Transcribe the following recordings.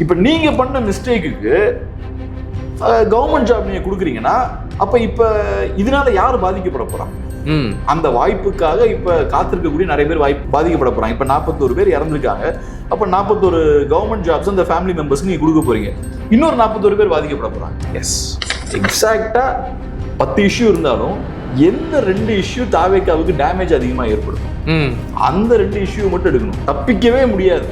இப்ப நீங்க பண்ண மிஸ்டேக்குக்கு கவர்மெண்ட் ஜாப் நீங்க கொடுக்குறீங்கன்னா அப்ப இப்ப இதனால யாரு பாதிக்கப்பட போறாங்க? அந்த வாய்ப்புக்காக இப்ப காத்திருக்கக்கூடிய நிறைய பேர் வாய்ப்பு பாதிக்கப்பட போறாங்க. இப்ப 41 பேர் இறந்துருக்காங்க. அப்ப 41 கவர்மெண்ட் ஜாப்ஸ் அந்த ஃபேமிலி மெம்பர்ஸ்க்கு நீங்க கொடுக்க போறீங்க. இன்னொரு 41 பேர் பாதிக்கப்பட போறாங்க. எஸ், எக்ஸாக்டா 10 இஷ்யூ இருந்தாலும் எந்த 2 இஷ்யூ தாவேக்காவுக்கு டேமேஜ் அதிகமா ஏற்படும், அந்த 2 இஷ்யூ மட்டும் எடுக்கணும். தப்பிக்கவே முடியாது.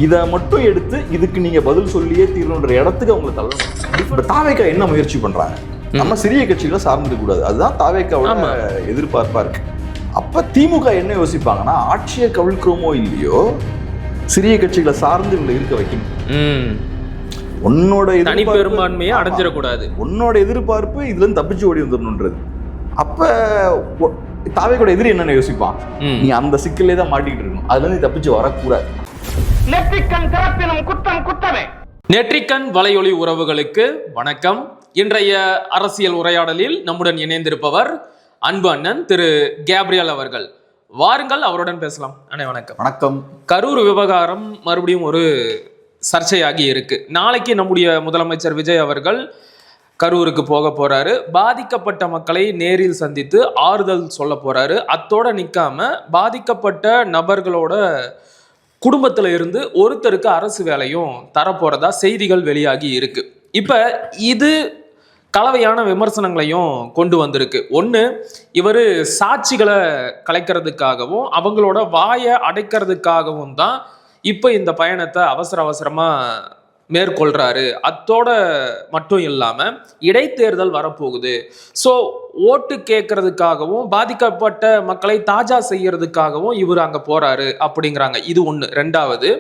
இதை மட்டும் எடுத்து இதுக்கு நீங்க பதில் சொல்லியே தீரணுன்ற இடத்துக்கு அவங்களை தள்ளணும். தாவேக்கா என்ன முயற்சி பண்றாங்க? நம்ம சிறிய கட்சிகளை சார்ந்துக்க கூடாது. அதுதான் தாவேக்காவோட எதிர்பார்ப்பா இருக்கு. அப்ப திமுக என்ன யோசிப்பாங்கன்னா, ஆட்சியை கவிழ்க்கிறோமோ இல்லையோ சிறிய கட்சிகளை சார்ந்து இவங்களை இருக்க வைக்கணும். உன்னோட பெரும்பான்மையை அடைஞ்சிடக்கூடாது. உன்னோட எதிர்பார்ப்பு இதுல இருந்து தப்பிச்சு ஓடி வந்துடணுன்றது. அப்ப தாவேக்கோட எதிரி என்னென்ன யோசிப்பான்? நீ அந்த சிக்கலே தான் மாட்டிக்கிட்டு இருக்கணும், அதுல இருந்து தப்பிச்சு வரக்கூடாது. நெற்றிக்கண் வலையொலி உறவுகளுக்கு வணக்கம். இன்றைய அரசியல் உரையாடலில் நம்முடன் இணைந்திருப்பவர் அன்பு அண்ணன் திரு கேப்ரியல் அவர்கள். வாருங்கள், அவருடன் பேசலாம். அண்ணே வணக்கம். வணக்கம். கரூர் விவகாரம் மறுபடியும் ஒரு சர்ச்சையாகி இருக்கு. நாளைக்கு நம்முடைய முதலமைச்சர் விஜய் அவர்கள் கரூருக்கு போக போறாரு. பாதிக்கப்பட்ட மக்களை நேரில் சந்தித்து ஆறுதல் சொல்ல போறாரு. அத்தோட நிக்காம பாதிக்கப்பட்ட நபர்களோட குடும்பத்துல இருந்து ஒருத்தருக்கு அரசு வேலையும் தரப்போறதா செய்திகள் வெளியாகி இருக்கு. இப்ப இது கலவையான விமர்சனங்களையும் கொண்டு வந்திருக்கு. ஒன்று, இவர் சாட்சிகளை கலைக்கிறதுக்காகவும் அவங்களோட வாயை அடைக்கிறதுக்காகவும் தான் இப்போ இந்த பயணத்தை அவசர அவசரமாக மேற்கொள்கிறாரு. அத்தோட மட்டும் இல்லாமல் இடைத்தேர்தல் வரப்போகுது, ஸோ ஓட்டு கேட்கறதுக்காகவும் பாதிக்கப்பட்ட மக்களை தாஜா செய்யறதுக்காகவும் இவர் அங்கே போகிறாரு அப்படிங்கிறாங்க. இது ஒன்று. ரெண்டாவது,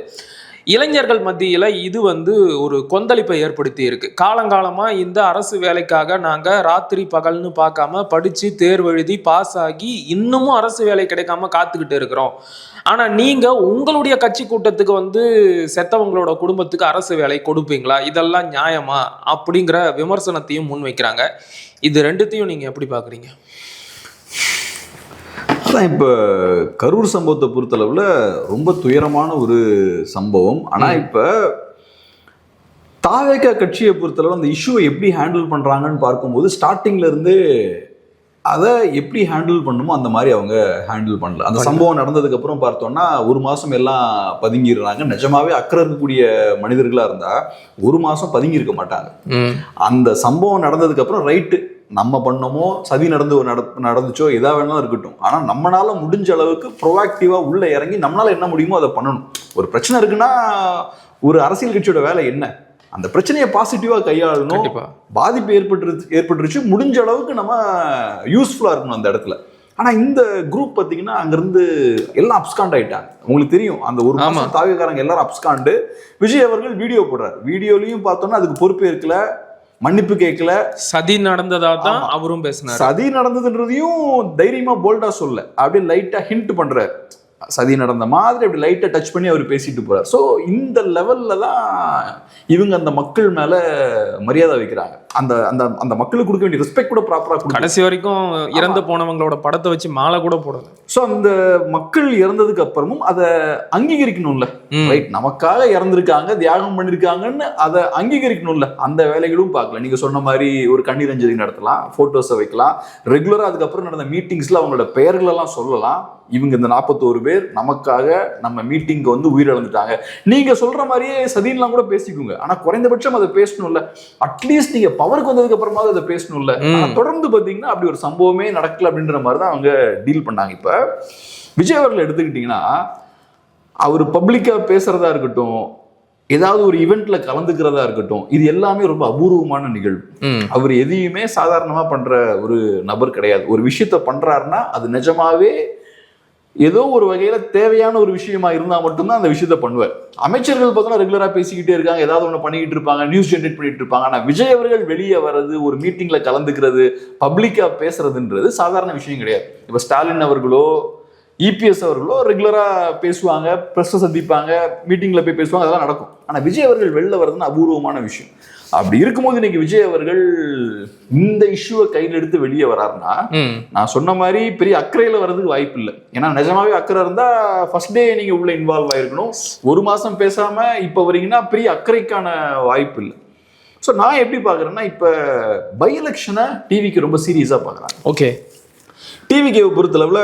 இளைஞர்கள் மத்தியில் இது ஒரு கொந்தளிப்பை ஏற்படுத்தி இருக்கு. காலங்காலமாக இந்த அரசு வேலைக்காக நாங்கள் ராத்திரி பகல்னு பார்க்காம படித்து தேர்வு எழுதி பாஸ் ஆகி இன்னமும் அரசு வேலை கிடைக்காம காத்துக்கிட்டு இருக்கிறோம். ஆனால் நீங்கள் உங்களுடைய கட்சி கூட்டத்துக்கு செத்தவங்களோட குடும்பத்துக்கு அரசு வேலை கொடுப்பீங்களா? இதெல்லாம் நியாயமா? அப்படிங்கிற விமர்சனத்தையும் முன்வைக்கிறாங்க. இது ரெண்டுத்தையும் நீங்கள் எப்படி பார்க்குறீங்க? அதான் இப்போ கரூர் சம்பவத்தை பொறுத்தளவில் ரொம்ப துயரமான ஒரு சம்பவம். ஆனால் இப்போ தாவேக்கா கட்சியை பொறுத்தளவு அந்த இஷ்யூவை எப்படி ஹேண்டில் பண்ணுறாங்கன்னு பார்க்கும்போது ஸ்டார்டிங்ல இருந்து அதை எப்படி ஹேண்டில் பண்ணுமோ அந்த மாதிரி அவங்க ஹேண்டில் பண்ணல. அந்த சம்பவம் நடந்ததுக்கு அப்புறம் பார்த்தோம்னா ஒரு மாதம் எல்லாம் பதுங்கிடுறாங்க. நிஜமாவே அக்கறை இருக்கக்கூடிய மனிதர்களாக இருந்தால் ஒரு மாதம் பதுங்கி இருக்க மாட்டாங்க. அந்த சம்பவம் நடந்ததுக்கு அப்புறம் ரைட்டு, நம்ம பண்ணமோ சதி நடந்துச்சோ எதா வேணாலும் இருக்கட்டும், ஆனால் நம்மளால முடிஞ்ச அளவுக்கு ப்ரோஆக்டிவா உள்ள இறங்கி நம்மளால என்ன முடியுமோ அதை பண்ணணும். ஒரு பிரச்சனை இருக்குன்னா ஒரு அரசியல் கட்சியோட வேலை என்ன? அந்த பிரச்சனையை பாசிட்டிவா கையாளணும். பாதிப்பு ஏற்பட்டுருச்சு, முடிஞ்ச அளவுக்கு நம்ம யூஸ்ஃபுல்லா இருக்கணும் அந்த இடத்துல. ஆனா இந்த குரூப் பாத்தீங்கன்னா அங்கிருந்து எல்லாம் அப்ஸ்காண்ட் ஆயிட்டாங்க. உங்களுக்கு தெரியும், அந்த ஒரு மாசம் தாவேக்காரங்க எல்லாரும் அப்ஸ்காண்டு. விஜய் அவர்கள் வீடியோ போடுறாரு. வீடியோலையும் பார்த்தோம்னா அதுக்கு பொறுப்பு இருக்கல, மன்னிப்பு கேட்கல. சதி நடந்ததா தான் அவரும் பேசினார். சதி நடந்ததுன்றதையும் தைரியமா போல்டா சொல்ல, அப்படியே லைட்டா ஹிண்ட் பண்றாரு. சதி நடந்த மாதிரி அப்படி லைட்டா டச் பண்ணி அவர் பேசிட்டு போறாரு. ஸோ இந்த லெவல்ல தான் இவங்க அந்த மக்கள் மேல மரியாதை வைக்கிறாங்க. அந்த அந்த அந்த மக்களுக்கு கொடுக்க வேண்டிய ரெஸ்பெக்ட் கூட ப்ராப்பரா கடைசி வரைக்கும் இறந்து போனவங்களோட படத்தை வச்சு மாலை கூட போடல. ஸோ அந்த மக்கள் இறந்ததுக்கு அப்புறமும் அதை அங்கீகரிக்கணும்ல. ரைட், நமக்காக இறந்துருக்காங்க, தியாகம் பண்ணிருக்காங்கன்னு அதை அங்கீகரிக்கணும்ல. அந்த வேலைகளும் பார்க்கல. நீங்க சொன்ன மாதிரி ஒரு கண்ணீர் அஞ்சலி நடத்தலாம், போட்டோஸை வைக்கலாம், ரெகுலரா அதுக்கப்புறம் நடந்த மீட்டிங்ஸ்ல அவங்களோட பெயர்கள் எல்லாம் சொல்லலாம். இவங்க இந்த 41 பேர் நமக்காக நம்ம மீட்டிங்க உயிரிழந்துட்டாங்க. நீங்க சொல்ற மாதிரியே சதின்லாம் கூட பேசிக்கோங்க, ஆனா குறைந்தபட்சம் அதை பேசணும்ல. அட்லீஸ்ட் நீங்க பவருக்கு வந்ததுக்கு அப்புறமா அதை பேசணும்ல. தொடர்ந்து பாத்தீங்கன்னா அப்படி ஒரு சம்பவமே நடக்கல அப்படின்ற மாதிரி தான் அவங்க டீல் பண்ணாங்க. இப்ப விஜய் அவர்கள் எடுத்துக்கிட்டீங்கன்னா அவர் பப்ளிக்கா பேசுறதா இருக்கட்டும், ஏதாவது ஒரு ஈவெண்ட்ல கலந்துக்கிறதா இருக்கட்டும், இது எல்லாமே ரொம்ப அபூர்வமான நிகழ்வு. அவர் எதையுமே சாதாரணமா பண்ற ஒரு நபர் கிடையாது. ஒரு விஷயத்த பண்றாருன்னா அது நிஜமாவே ஏதோ ஒரு வகையில தேவையான ஒரு விஷயமா இருந்தா மட்டும்தான் அந்த விஷயத்த பண்ணுவார். அமைச்சர்கள் பார்த்தோன்னா ரெகுலரா பேசிக்கிட்டே இருக்காங்க, ஏதாவது ஒண்ணு பண்ணிக்கிட்டு இருப்பாங்க, நியூஸ் ஜென்ரேட் பண்ணிட்டு இருப்பாங்க. ஆனா விஜய் அவர்கள் வெளியே வர்றது, ஒரு மீட்டிங்ல கலந்துக்கிறது, பப்ளிக்கா பேசுறதுன்றது சாதாரண விஷயம் கிடையாது. இப்ப ஸ்டாலின் அவர்களோ இபிஎஸ் அவர்களோ ரெகுலரா பேசுவாங்க, பிரஸ் சந்திப்பாங்க, மீட்டிங்ல போய் பேசுவாங்க, அதெல்லாம் நடக்கும். ஆனா விஜய் அவர்கள் வெளில வர்றதுன்னு அபூர்வமான விஷயம். அப்படி இருக்கும்போது இன்னைக்கு விஜய் அவர்கள் இந்த இஷ்யூவை கையில் எடுத்து வெளியே வராருன்னா, நான் சொன்ன மாதிரி பெரிய அக்கறையில வர்றதுக்கு வாய்ப்பு இல்லை. ஏன்னா நிஜமாவே அக்கறை இருந்தா ஃபர்ஸ்ட் டே நீங்க உள்ள இன்வால்வ் ஆயிருக்கணும். ஒரு மாசம் பேசாம இப்ப வரீங்கன்னா பெரிய அக்கறைக்கான வாய்ப்பு இல்லை. ஸோ நான் எப்படி பாக்குறேன்னா, இப்ப பை எலெக்ஷனை டிவிக்கு ரொம்ப சீரியஸா பாக்குறேன். ஓகே, டிவிக்கு பொறுத்தளவுல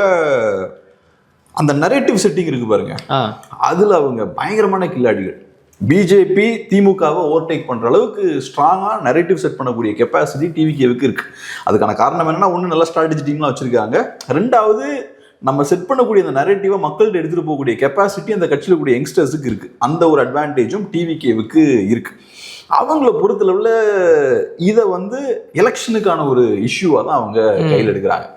அந்த நரேட்டிவ் செட்டிங் இருக்கு பாருங்க, அதுல அவங்க பயங்கரமான கில்லாடிகள். பிஜேபி திமுகவை ஓவர்டேக் பண்ற அளவுக்கு ஸ்ட்ராங்கா நரேட்டிவ் செட் பண்ணக்கூடிய கெப்பாசிட்டி டிவிகேவுக்கு இருக்கு. அதுக்கான காரணம் என்னன்னா, ஒண்ணு நல்ல ஸ்ட்ராட்டஜி டீம்லாம் வச்சிருக்காங்க, ரெண்டாவது நம்ம செட் பண்ணக்கூடிய அந்த நரேட்டிவை மக்கள்கிட்ட எடுத்துட்டு போகக்கூடிய கெப்பாசிட்டி அந்த கட்சியில் கூடிய யங்ஸ்டர்ஸுக்கு இருக்கு. அந்த ஒரு அட்வான்டேஜும் டிவிகேவுக்கு இருக்கு. அவங்கள பொறுத்தளவுல இதை எலெக்ஷனுக்கான ஒரு இஷ்யூவா தான் அவங்க கையில் எடுக்கிறாங்க.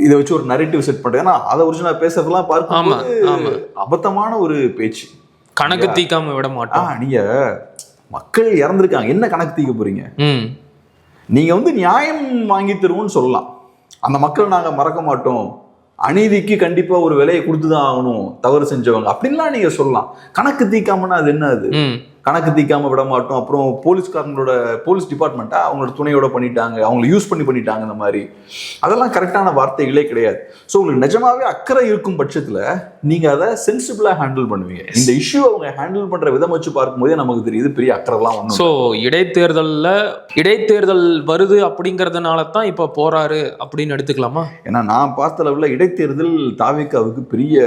இதை வச்சு ஒரு நரேட்டிவ் செட் பண்றேன். அதை ஒரிஜினலா பேசுறதெல்லாம் பார்க்கும்போது அபத்தமான ஒரு பேச்சு. கணக்கு தீக்காம விட மாட்டோம். நீங்க மக்கள் இறந்துருக்காங்க, என்ன கணக்கு தீக்க போறீங்க? நீங்க நியாயம் வாங்கி தருவோம்னு சொல்லலாம். அந்த மக்களை நாங்க மறக்க மாட்டோம், அநீதிக்கு கண்டிப்பா ஒரு விலையை கொடுத்துதான் ஆகணும் தவறு செஞ்சவங்க அப்படின்லாம் நீங்க சொல்லலாம். கணக்கு தீக்காமன்னா அது என்ன? அது கணக்கு தீக்காம விட மாட்டோம். அப்புறம் போலீஸ்காரங்களோட போலீஸ் டிபார்ட்மெண்ட்டா அவங்களோட துணையோட பண்ணிட்டாங்க, அவங்களை யூஸ் பண்ணிட்டாங்க. இந்த மாதிரி அதெல்லாம் கரெக்டான வார்த்தைகளே கிடையாது. ஸோ உங்களுக்கு நிஜமாவே அக்கறை இருக்கும் பட்சத்தில் நீங்க அதை சென்சிபிளா ஹேண்டில் பண்ணுவீங்க. இந்த இஷ்யூ அவங்க ஹேண்டில் பண்ற விதம் வச்சு பார்க்கும்போதே நமக்கு தெரியுது பெரிய அக்கறைலாம் ஒன்றும். ஸோ இடைத்தேர்தல் வருது அப்படிங்கறதுனால தான் இப்ப போறாரு அப்படின்னு எடுத்துக்கலாமா? ஏன்னா நான் பார்த்த அளவில் இடைத்தேர்தல் தாவேக்காவுக்கு பெரிய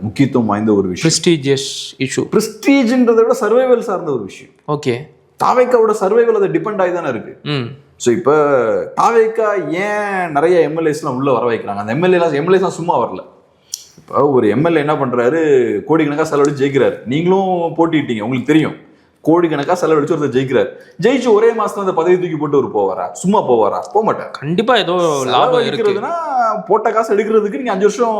முக்கியத்துவம் வாய்ந்த ஒரு விஷயம். Prestigious issue. பிரஸ்டீஜ்ன்றதை விட சர்வைவல் சார்ந்த ஒரு விஷயம். ஓகே, தாவேக்காவோட சர்வைவல் அதை டிபெண்ட் ஆகி தானே இருக்கு. ஸோ இப்போ தாவேக்கா ஏன் நிறைய எம்எல்ஏஸ்லாம் உள்ள வர வைக்கிறாங்க? அந்த எம்எல்ஏஸ்லாம் சும்மா வரல. இப்போ ஒரு எம்எல்ஏ என்ன பண்றாரு, கோடிக்கணக்காக செலவழிச்சு ஜெயிக்கிறாரு. நீங்களும் போட்டிட்டீங்க, உங்களுக்கு தெரியும். கோடிக்கணக்காக செலவழிச்சு ஒருத்தர் ஜெயிக்கிறார். ஜெயிச்சு ஒரே மாசத்துல அந்த பதவி தூக்கி போட்டு ஒரு போவாரா? சும்மா போவாரா? போக மாட்டார். கண்டிப்பா ஏதோ லாபம் இருக்கிறதுனா போட்ட காசு எடுக்கிறதுக்கு நீங்க 5 வருஷம்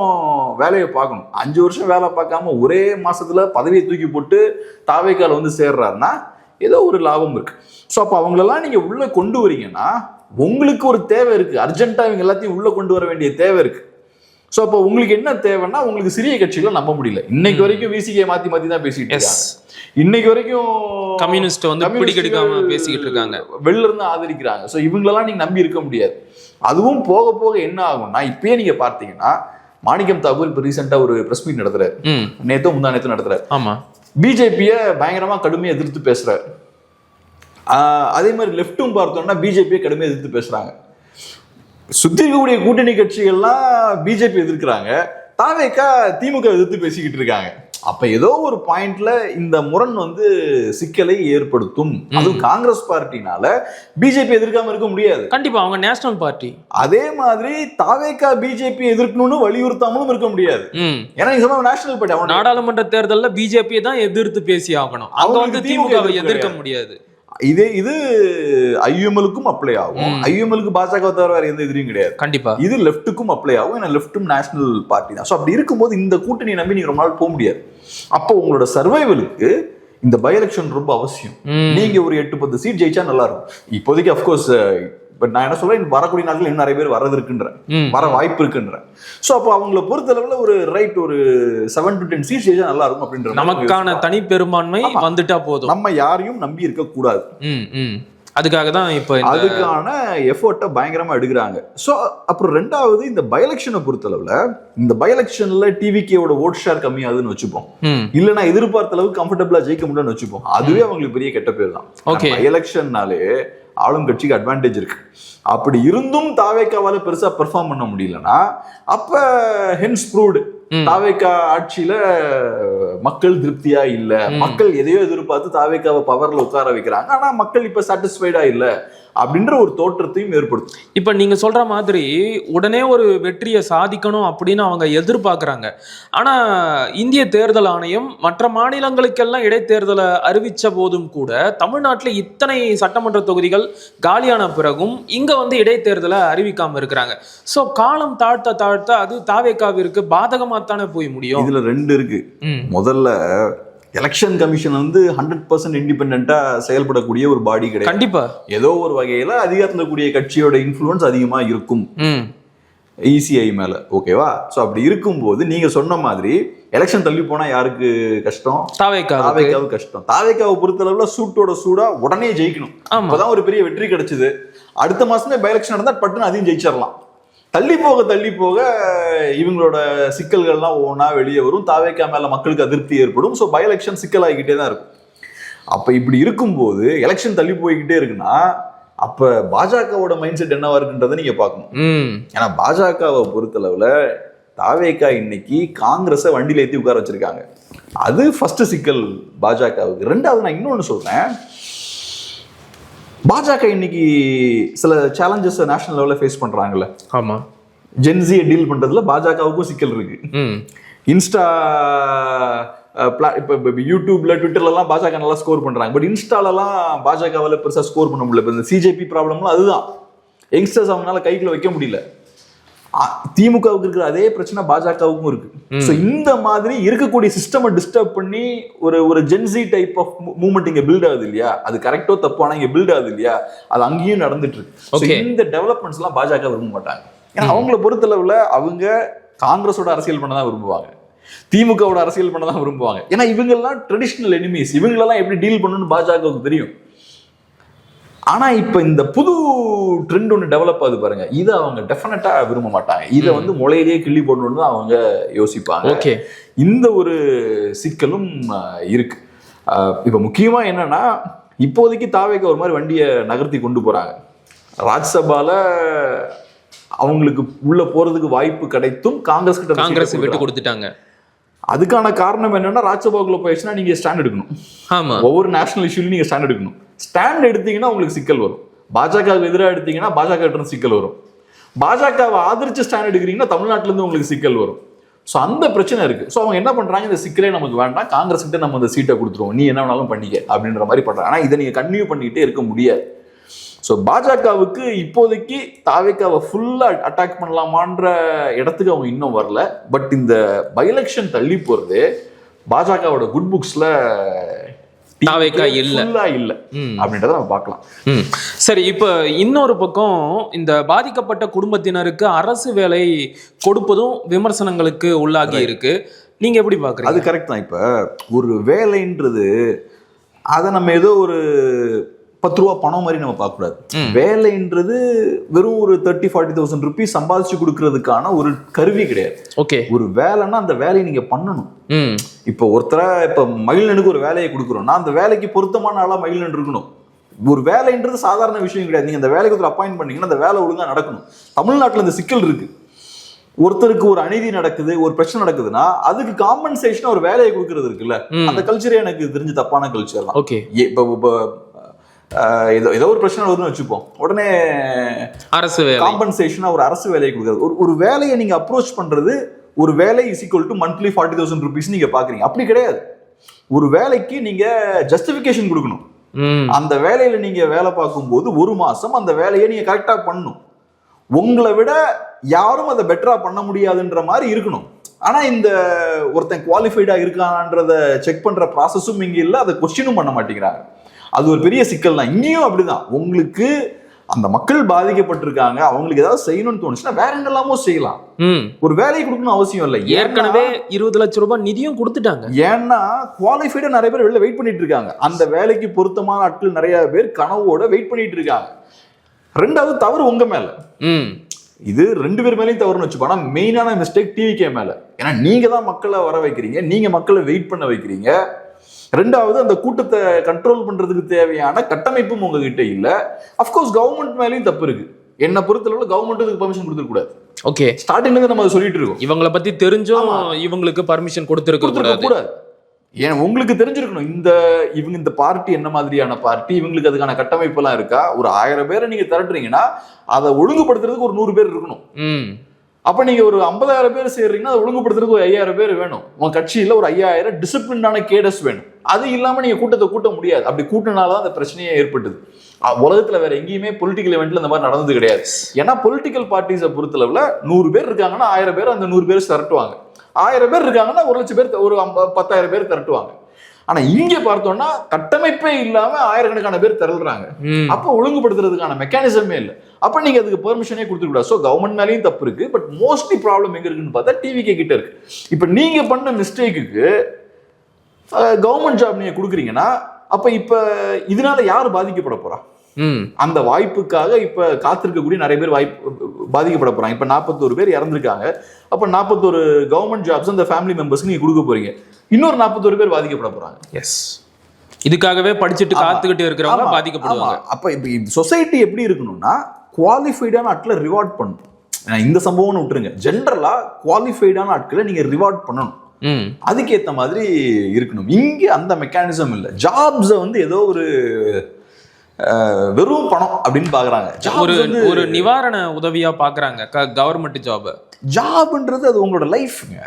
வேலையை பார்க்கணும். 5 வருஷம் வேலை பார்க்காம ஒரே மாசத்துல பதவியை தூக்கி போட்டு தாவேக்கால சேர்றாருன்னா ஏதோ ஒரு லாபம் இருக்கு. ஸோ அப்போ அவங்களெல்லாம் நீங்க உள்ள கொண்டு வரீங்கன்னா உங்களுக்கு ஒரு தேவை இருக்கு. அர்ஜென்ட்டா இவங்க எல்லாத்தையும் உள்ள கொண்டு வர வேண்டிய தேவை இருக்கு. ஸோ அப்போ உங்களுக்கு என்ன தேவைன்னா, உங்களுக்கு சிறிய கட்சிகளை நம்ப முடியல. இன்னைக்கு வரைக்கும் விசிகே மாத்தி தான் பேசிட்டு இருக்காங்க. இன்னைக்கு வரைக்கும் கம்யூனிஸ்ட் பிடிக்கெடுக்காம பேசிக்கிட்டு இருக்காங்க, வெளில இருந்து ஆதரிக்கிறாங்க. ஸோ இவங்களெல்லாம் நீங்க நம்பி இருக்க முடியாது. அதுவும் போக போக என்ன ஆகும்னா, இப்பயே நீங்க பார்த்தீங்கன்னா மாணிக்கம் தாக்கூர் இப்போ ரீசெண்டா ஒரு பிரஸ் மீட் நடத்துறாரு, நேத்தோ முந்தா நேத்தோ நடத்துறாரு. ஆமா, பிஜேபியை பயங்கரமா கடுமையா எதிர்த்து பேசுறாரு. அதே மாதிரி லெப்டும் பார்த்தோம்னா பிஜேபியை கடுமையா எதிர்த்து பேசுறாங்க. சுத்தி இருக்கக்கூடிய கூட்டணி கட்சிகள்லாம் பிஜேபி எதிர்க்கிறாங்க, தாவேக்கா திமுக எதிர்த்து பேசிக்கிட்டு இருக்காங்க. அப்ப ஏதோ ஒரு பாயிண்ட்ல இந்த முரண் சிக்கலை ஏற்படுத்தும். அதுவும் காங்கிரஸ் பார்ட்டினால பிஜேபி எதிர்க்காம இருக்க முடியாது. கண்டிப்பா அவங்க நேஷனல் பார்ட்டி. அதே மாதிரி தாவேக்கா பிஜேபி எதிர்க்கணும்னு வலியுறுத்தாமலும் இருக்க முடியாது. ஏன்னா நீங்க சொன்ன நேஷனல் பார்ட்டி நாடாளுமன்ற தேர்தலில் பிஜேபி தான் எதிர்த்து பேசி ஆகணும். அவங்க திமுகவை எதிர்க்க முடியாது. இது ஐஎம்எலுக்கும் அப்ளை ஆகும். ஐஎம்எலுக்கு பாஜக தவிர வேற எந்த எதிரியும் கிடையாது. கண்டிப்பா இது லெஃப்ட்டுக்கும் அப்ளை ஆகும். ஏன்னா லெஃப்ட்டும் நேஷனல் பார்ட்டி தான். ஸோ அப்படி இருக்கும்போது இந்த கூட்டணி நம்பி நீங்க ரொம்ப நாள் போக முடியாது. அப்போ உங்களோட சர்வைவலுக்கு இந்த பை எலெக்ஷன் ரொம்ப அவசியம். நீங்க ஒரு 8-10 சீட் ஜெயிச்சா நல்லா இருக்கும். இப்போதைக்கு அப்கோர்ஸ் பட் நான் என்ன சொல்றேன், வரக்கூடிய நாட்கள் இன்னும் நிறைய பேர் வரது இருக்குன்றேன், வர வாய்ப்பு இருக்குன்றேன். ஸோ அப்போ அவங்கள பொறுத்தளவுல ஒரு 7 to 10 சீட்ஸ் ஜெயிச்சா நல்லா இருக்கும் அப்படின்ற நமக்கான தனி பெரும்பான்மை வந்துட்டா போதும். நம்ம யாரையும் நம்பி இருக்க கூடாது. அதுக்காக தான் இப்போ அதுக்கான எஃபோர்ட்டை பயங்கரமா எடுக்கிறாங்க. ஸோ அப்புறம் ரெண்டாவது, இந்த பை எலெக்ஷனை பொறுத்தளவுல இந்த பை எலெக்ஷன்ல டிவிகேவோட ஓட் ஷேர் கம்மியாகுதுன்னு வச்சுப்போம், இல்லைன்னா எதிர்பார்த்த அளவுக்கு கம்ஃபர்டபுளா ஜெயிக்க முடியும்னு வச்சுப்போம். அதுவே அவங்களுக்கு பெரிய கெட்ட பேர் தான். பை எலெக்ஷன்னாலே ஆளும் கட்சிக்கு அட்வான்டேஜ் இருக்கு. அப்படி இருந்தும் தாவேக்காவால பெருசா பெர்ஃபார்ம் பண்ண முடியலன்னா அப்ப ஹென்ஸ் ப்ரூவ்டு தாவேக்கா ஆட்சியில மக்கள் திருப்தியா இல்ல, மக்கள் எதையோ எதிர்பார்த்து தாவேக்காவை பவர்ல உட்கார வைக்கிறாங்க, ஆனா மக்கள் இப்ப சாட்டிஸ்ஃபைடா இல்ல அப்படின்ற ஒரு தோற்றத்தையும் ஏற்படுத்தும். இப்ப நீங்க சொல்ற மாதிரி உடனே ஒரு வெற்றியை சாதிக்கணும் அப்படின்னு அவங்க எதிர்பார்க்கறாங்க. ஆனா இந்திய தேர்தல் ஆணையம் மற்ற மாநிலங்களுக்கெல்லாம் இடைத்தேர்தலை அறிவிச்ச போதும் கூட தமிழ்நாட்டில் இத்தனை சட்டமன்ற தொகுதிகள் காலியான பிறகும் இங்க இடைத்தேர்தலை அறிவிக்காம இருக்கிறாங்க. சோ காலம் தாழ்த்த தாழ்த்த அது தாவேக்காவிற்கு பாதகமா தானே போய் முடியும். இதுல 2 இருக்கு. முதல்ல எலெக்ஷன் கமிஷன் 100% இண்டிபெண்டா செயல்படக்கூடிய ஒரு பாடி கிடையாது. கண்டிப்பா ஏதோ ஒரு வகையில அதிகாரத்துல கூடிய கட்சியோட இன்ஃப்ளூயன்ஸ் அதிகமா இருக்கும். இசிஐ மேல. ஓகேவா? ஸோ அப்படி இருக்கும்போது நீங்க சொன்ன மாதிரி எலெக்ஷன் தள்ளி போனா யாருக்கு கஷ்டம்? தாவேக்காவுக்கு கஷ்டம். தாவேக்காவை பொறுத்தளவுல சூட்டோட சூடா உடனே ஜெயிக்கணும். அப்பதான் ஒரு பெரிய வெற்றி கிடைச்சது. அடுத்த மாசமே பை எலெக்ஷன் நடந்தா பட்டுன்னு அதையும் ஜெயிச்சிடலாம். தள்ளி போக இவங்களோட சிக்கல்கள்லாம் ஒவ்வொன்றா வெளியே வரும். தாவேக்கா மேல மக்களுக்கு அதிருப்தி ஏற்படும். ஸோ பை எலெக்ஷன் சிக்கலாகிக்கிட்டே தான் இருக்கும். அப்ப இப்படி இருக்கும்போது எலெக்ஷன் தள்ளி போய்கிட்டே இருக்குன்னா அப்ப பாஜகவோட மைண்ட் செட் என்னவா இருக்குன்றதை நீங்க பார்க்கணும். ஏன்னா பாஜகவை பொறுத்தளவுல தாவேக்கா இன்னைக்கு காங்கிரஸை வண்டியில ஏற்றி உட்கார வச்சிருக்காங்க. அது ஃபர்ஸ்ட் சிக்கல் பாஜகவுக்கு. ரெண்டாவது நான் இன்னொன்னு சொல்றேன், பாஜக இன்னைக்கு சில சேலஞ்சஸ் நேஷனல் லெவல்ல ஃபேஸ் பண்றாங்கல்ல. ஆமா, ஜென்சியை டீல் பண்றதுல பாஜகவுக்கும் சிக்கல் இருக்கு. இன்ஸ்டா இப்போ யூடியூப்ல ட்விட்டர்லாம் பாஜக நல்லா ஸ்கோர் பண்றாங்க. பட் இன்ஸ்டாலலாம் பாஜகவால பெருசா ஸ்கோர் பண்ண முடியல. இப்போ இந்த சிஜேபி ப்ராப்ளம்லாம் அதுதான், யங்ஸ்டர்ஸ் அவங்களால கைக்குள்ள வைக்க முடியல. திமுகவுக்கு இருக்கிற அதே பிரச்சனை பாஜகவுக்கும் இருக்கு. ஸோ இந்த மாதிரி இருக்கக்கூடிய சிஸ்டமை டிஸ்டர்ப் பண்ணி ஒரு ஜென்சி டைப் ஆஃப் மூவ்மெண்ட் இங்க பில்ட் ஆகுது இல்லையா? அது கரெக்டோ தப்பானா இங்க பில்ட் ஆகுது இல்லையா? அது அங்கேயும் நடந்துட்டு இருக்கு. இந்த டெவலப்மெண்ட்ஸ் எல்லாம் பாஜக விரும்ப மாட்டாங்க. ஏன்னா அவங்கள பொறுத்தளவுல அவங்க காங்கிரஸோட அரசியல் பண்ணதான் விரும்புவாங்க, திமுகவோட அரசியல் பண்ணதான் விரும்புவாங்க. ஏன்னா இவங்கெல்லாம் ட்ரெடிஷனல் எனிமீஸ். இவங்களெல்லாம் எப்படி டீல் பண்ணணும்னு பாஜகவுக்கு தெரியும். ஆனா இப்ப இந்த புது ட்ரெண்ட் ஒன்று டெவலப் ஆகுது பாருங்க, இதை அவங்க டெஃபினட்டா விரும்ப மாட்டாங்க. இதை முளையிலேயே கிள்ளி போடணும்னு தான் அவங்க யோசிப்பாங்க. இந்த ஒரு சிக்கலும் இருக்கு. இப்ப முக்கியமா என்னன்னா, இப்போதைக்கு தாவேக்கு ஒரு மாதிரி வண்டியை நகர்த்தி கொண்டு போறாங்க. ராஜ்சபால அவங்களுக்கு உள்ள போறதுக்கு வாய்ப்பு கிடைத்தும் காங்கிரஸ் விட்டு கொடுத்துட்டாங்க. அதுக்கான காரணம் என்னன்னா, ராஜ்சபாக்குள்ள போயிடுச்சுன்னா நீங்க ஸ்டாண்ட் எடுக்கணும். ஆமா, ஒவ்வொரு நேஷனல் இஷ்யூலையும் நீங்க ஸ்டாண்ட் எடுக்கணும். ஸ்டாண்ட் எடுத்தீங்கன்னா உங்களுக்கு சிக்கல் வரும். பாஜகவுக்கு எதிராக எடுத்தீங்கன்னா பாஜக கிட்ட சிக்கல் வரும். பாஜகவை ஆதரிச்சு ஸ்டாண்ட் எடுக்கிறீங்கன்னா தமிழ்நாட்டில இருந்து உங்களுக்கு சிக்கல் வரும். ஸோ அந்த பிரச்சனை இருக்கு. ஸோ அவங்க என்ன பண்றாங்க, இந்த சிக்கலே நமக்கு வேண்டாம், காங்கிரஸ் கிட்ட நம்ம இந்த சீட்டை கொடுத்துருவோம், நீ என்ன வேணாலும் பண்ணிக்க அப்படின்ற மாதிரி பண்றாங்க. ஆனா இதை நீங்க கன்டினியூ பண்ணிக்கிட்டே இருக்க முடியாது. ஸோ பாஜகவுக்கு இப்போதைக்கு தாவேக்காவை ஃபுல்லா அட்டாக் பண்ணலாமான்ற இடத்துக்கு அவங்க இன்னும் வரல. பட் இந்த பை எலெக்ஷன் தள்ளி போறது பாஜகவோட குட் புக்ஸ்ல தாவேக்கா இல்ல அப்படின்றத நம்ம பார்க்கலாம். சரி, இப்ப இன்னொரு பக்கம் இந்த பாதிக்கப்பட்ட குடும்பத்தினருக்கு அரசு வேலை கொடுப்பதும் விமர்சனங்களுக்கு உள்ளாகி இருக்கு. நீங்க எப்படி பாக்குறீங்க? அது கரெக்ட் தான். இப்ப ஒரு வேலைன்றது அதை நம்ம ஏதோ ஒரு 10 ரூபா பணம் மாதிரி நம்ம பார்க்க கூடாது. வேலைன்றது வெறும் ஒரு 30,000-40,000 ருபீஸ் சம்பாதிச்சு கொடுக்கறதுக்கான ஒரு கருவி கிடையாது. ஓகே, ஒரு வேலைன்னா அந்த வேலையை நீங்க பண்ணணும். இப்ப ஒருத்தர இப்ப மகிழனுக்கு ஒரு வேலையை கொடுக்குறோம்னா அந்த வேலைக்கு பொருத்தமான ஆளா மகிழன் இருக்கணும். ஒரு வேலைன்றது சாதாரண விஷயம் கிடையாது. நீங்க அந்த வேலைக்கு ஒருத்தர் அப்பாயிண்ட் பண்ணீங்கன்னா அந்த வேலை ஒழுங்கா நடக்கணும். தமிழ்நாட்டுல இந்த சிக்கல் இருக்கு. ஒருத்தருக்கு ஒரு அநீதி நடக்குது, ஒரு பிரச்சனை நடக்குதுன்னா அதுக்கு காம்பன்சேஷன் ஒரு வேலையை கொடுக்கறது இருக்குல்ல, அந்த கல்ச்சரே எனக்கு தெரிஞ்சு தப்பான கல்ச்சர் தான். ஓகே, ஏதோ ஒரு பிரச்சனை வருதுன்னு வச்சுப்போம், உடனே அரசு காம்பன்சேஷனா ஒரு அரசு வேலையை கொடுக்குறது. ஒரு வேலையை நீங்க அப்ரோச் பண்றது, ஒரு வேலை is equal to monthly 40,000 rupees நீங்க பாக்குறீங்க. அப்படி கிடையாது. ஒரு வேலைக்கு நீங்க ஜஸ்டிபிகேஷன் கொடுக்கணும். அந்த வேலையில நீங்க வேலை பார்க்கும்போது ஒரு மாசம் அந்த வேலையை நீங்க கரெக்டா பண்ணணும். உங்களை விட யாரும் அதை பெட்டரா பண்ண முடியாதுன்ற மாதிரி இருக்கணும். ஆனா இந்த ஒருத்தன் குவாலிஃபைடா இருக்கான்றத செக் பண்ற ப்ராசஸும் இங்க இல்ல, அதை கொஸ்டினும் பண்ண மாட்டேங்கிறாங்க. அது ஒரு பெரிய சிக்கல் தான். இங்கேயும் அப்படிதான். உங்களுக்கு அந்த மக்கள் பாதிக்கப்பட்டிருக்காங்க, அவங்களுக்கு ஏதாவது செய்யணும்னு தோணுச்சுன்னா வேற என்னெல்லாமோ செய்யலாம். ஒரு வேலையை கொடுக்கணும் அவசியம் இல்லை. ஏற்கனவே 20 லட்சம் ரூபாய் நிதியும் கொடுத்துட்டாங்க. ஏன்னா குவாலிஃபைடா நிறைய பேர் வெளில வெயிட் பண்ணிட்டு இருக்காங்க. அந்த வேலைக்கு பொருத்தமான ஆட்கள் நிறைய பேர் கனவோட வெயிட் பண்ணிட்டு இருக்காங்க. ரெண்டாவது தவறு உங்க மேல. இது 2 பேர் மேலேயும் தவறுன்னு வச்சுப்போம். ஆனா மெயினான மிஸ்டேக் டிவிகே மேல. ஏன்னா நீங்க தான் மக்களை வர வைக்கிறீங்க, நீங்க மக்களை வெயிட் பண்ண வைக்கிறீங்க. ரெண்டாவது அந்த கூட்டத்தை கண்ட்ரோல் பண்றதுக்கு தேவையான கட்டமைப்பும் உங்ககிட்ட இல்ல. அப்கோர்ஸ் கவர்மெண்ட் மேலேயும் தப்பு இருக்கு. என்ன பொறுத்தளவுல கவர்மெண்ட்டுக்கு பர்மிஷன் கொடுத்துக்க கூடாது. ஓகே, ஸ்டார்டிங்ல இருந்து நம்ம சொல்லிட்டு இருக்கோம். இவங்களை பத்தி தெரிஞ்சும் இவங்களுக்கு பர்மிஷன் கொடுத்துருக்க கூடாது. ஏன்னா உங்களுக்கு தெரிஞ்சிருக்கணும் இந்த பார்ட்டி என்ன மாதிரியான பார்ட்டி, இவங்களுக்கு அதுக்கான கட்டமைப்பு எல்லாம் இருக்கா. ஒரு 1000 பேரை நீங்க திரட்டுறீங்கன்னா அதை ஒழுங்குபடுத்துறதுக்கு ஒரு 100 பேர் இருக்கணும். அப்ப நீங்க ஒரு 50,000 பேர் சேர்றீங்கன்னா அதை ஒழுங்குபடுத்துறதுக்கு ஒரு 5,000 பேர் வேணும். உங்க கட்சியில ஒரு 5,000 டிசிப்ளினான கேடர்ஸ் வேணும். அது இல்லாம நீங்க கூட்டத்தை கூட்ட முடியாது. அப்படி கூட்டினால்தான் அந்த பிரச்சனையே ஏற்பட்டது. உலகத்துல வேற எங்கேயுமே பொலிட்டிக்கல் இவெண்ட்ல இந்த மாதிரி நடந்தது கிடையாது. ஏன்னா பொலிட்டிக்கல் பார்ட்டிஸை பொறுத்தளவுல 100 பேர் இருக்காங்கன்னா 1000 பேர் அந்த 100 பேர் திரட்டுவாங்க. 1000 பேர் இருக்காங்கன்னா 1,00,000 பேர், ஒரு 10,000 பேர் திரட்டுவாங்க. ஆனா இங்க பார்த்தோம்னா கட்டமைப்பே இல்லாம ஆயிரக்கணக்கான பேர் திரள்றாங்க. அப்ப ஒழுங்குபடுத்துறதுக்கான மெக்கானிசமே இல்லை. அப்ப நீங்க அதுக்கு பெர்மிஷனே கொடுத்துக்கூடாது. ஸோ கவர்மெண்ட் மேலேயும் தப்பு இருக்கு. பட் மோஸ்ட்லி ப்ராப்ளம் எங்க இருக்குன்னு பார்த்தா டிவிகே கிட்ட இருக்கு. இப்ப நீங்க பண்ண மிஸ்டேக்குக்கு கவர்மெண்ட் ஜாப் நீங்க கொடுக்குறீங்கன்னா அப்ப இப்ப இதனால யாரு பாதிக்கப்பட போறா? அந்த வாய்ப்புக்காக இப்ப காத்திருக்கக்கூடிய நிறைய பேர் பாதிக்கப்பட போறாங்க. இப்ப 41 பேர் இறந்திருக்காங்க. அப்ப 41 கவர்மெண்ட் ஜாப்ஸ் அந்த ஃபேமிலி மெம்பர்ஸ்க்கு நீங்க கொடுக்க போறீங்க. இன்னொரு 41 பேர் பாதிக்கப்பட போறாங்க. எஸ், இதுக்காகவே படிச்சுட்டு காத்துக்கிட்டு இருக்கிறவங்க பாதிக்கப்படுவாங்க. அப்ப இப்ப சொசைட்டி எப்படி இருக்கணும்னா குவாலிஃபைடான ஆட்களை ரிவார்ட் பண்ணணும். இந்த சம்பவம்னு விட்டுருங்க, ஜென்ரலா குவாலிஃபைடான ஆட்களை நீங்க ரிவார்ட் பண்ணணும். அதுக்கேற்ற மாதிரி இருக்கணும். இங்க அந்த மெக்கானிசம் இல்லை. ஜாப்ஸை வந்து ஏதோ ஒரு வெறும் பணம் அப்படின்னு பாக்குறாங்க. ஒரு நிவாரண உதவியா பாக்குறாங்க கவர்மெண்ட் ஜாப்ன்றது. அது உங்களோட லைஃப்ங்க.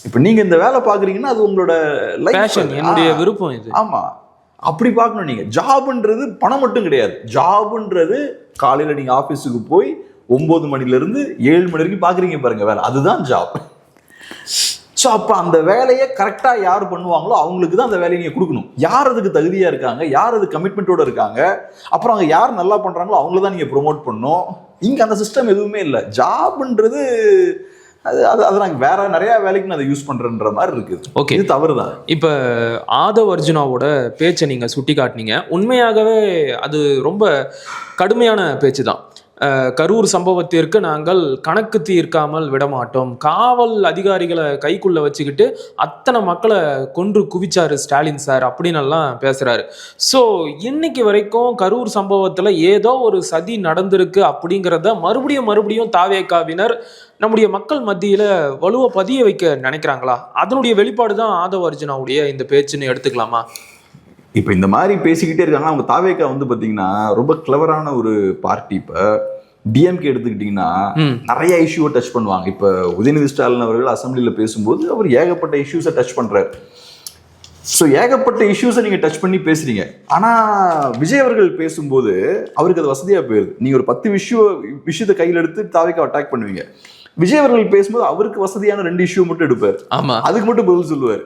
இப்ப நீங்க இந்த வேலை பாக்குறீங்கன்னா அது உங்களோட லைஃப், என்னுடைய விருப்பம் இது. ஆமா, அப்படி பார்க்கணும். நீங்க ஜாப்ன்றது பணம் மட்டும் கிடையாது. ஜாப்ன்றது காலையில நீங்க ஆபீஸுக்கு போய் 9 மணில இருந்து 7 மணி வரைக்கும் பாக்குறீங்க பாருங்க வேலை, அதுதான் ஜாப். ஸோ அப்போ அந்த வேலையை கரெக்டாக யார் பண்ணுவாங்களோ அவங்களுக்கு தான் அந்த வேலையை நீங்கள் கொடுக்கணும். யார் அதுக்கு தகுதியாக இருக்காங்க, யார் அது கமிட்மெண்ட்டோட இருக்காங்க, அப்புறம் அங்கே யார் நல்லா பண்ணுறாங்களோ அவங்கள தான் நீங்கள் ப்ரொமோட் பண்ணணும். இங்கே அந்த சிஸ்டம் எதுவுமே இல்லை. ஜாப்ன்றது அது நாங்கள் வேற நிறைய வேலைக்கு நான் அதை யூஸ் பண்ணுறேன்ற மாதிரி இருக்குது. ஓகே, இது தவறு தான். இப்போ ஆதவ் அர்ஜுனாவோட பேச்சை நீங்கள் சுட்டி காட்டினீங்க. உண்மையாகவே அது ரொம்ப கடுமையான பேச்சு தான். கரூர் சம்பவத்திற்கு நாங்கள் கணக்கு தீர்க்காமல் விடமாட்டோம், காவல் அதிகாரிகளை கைக்குள்ள வச்சுக்கிட்டு அத்தனை மக்களை கொன்று குவிச்சாரு ஸ்டாலின் சார் அப்படின்னு எல்லாம் பேசுறாரு. ஸோ இன்னைக்கு வரைக்கும் கரூர் சம்பவத்துல ஏதோ ஒரு சதி நடந்திருக்கு அப்படிங்கிறத மறுபடியும் தாவேகாவினர் நம்முடைய மக்கள் மத்தியில வலுவ பதிய வைக்க நினைக்கிறாங்களா? அதனுடைய வெளிப்பாடு தான் ஆதவ் அர்ஜுனாவுடைய இந்த பேச்சுன்னு எடுத்துக்கலாமா? இப்போ இந்த மாதிரி பேசிக்கிட்டே இருக்காங்க. அவங்க தாவேகா வந்து பார்த்தீங்கன்னா ரொம்ப கிளவரான ஒரு பார்ட்டி. இப்போ டிஎம்கே எடுத்துக்கிட்டிங்கன்னா நிறைய இஷ்யூவை டச் பண்ணுவாங்க. இப்போ உதயநிதி ஸ்டாலின் அவர்கள் அசம்பிளியில் பேசும்போது அவர் ஏகப்பட்ட இஷ்யூஸை டச் பண்ணுறாரு. ஸோ ஏகப்பட்ட இஷ்யூஸை நீங்கள் டச் பண்ணி பேசுறீங்க. ஆனால் விஜய் அவர்கள் பேசும்போது அவருக்கு அது வசதியாக போயிருது. நீங்கள் ஒரு 10 விஷயத்தை கையில் எடுத்து தாவேகா அட்டாக் பண்ணுவீங்க. விஜய் அவர்கள் பேசும்போது அவருக்கு வசதியான 2 இஷ்யூ மட்டும் எடுப்பார். ஆமாம், அதுக்கு மட்டும் பதில் சொல்லுவார்.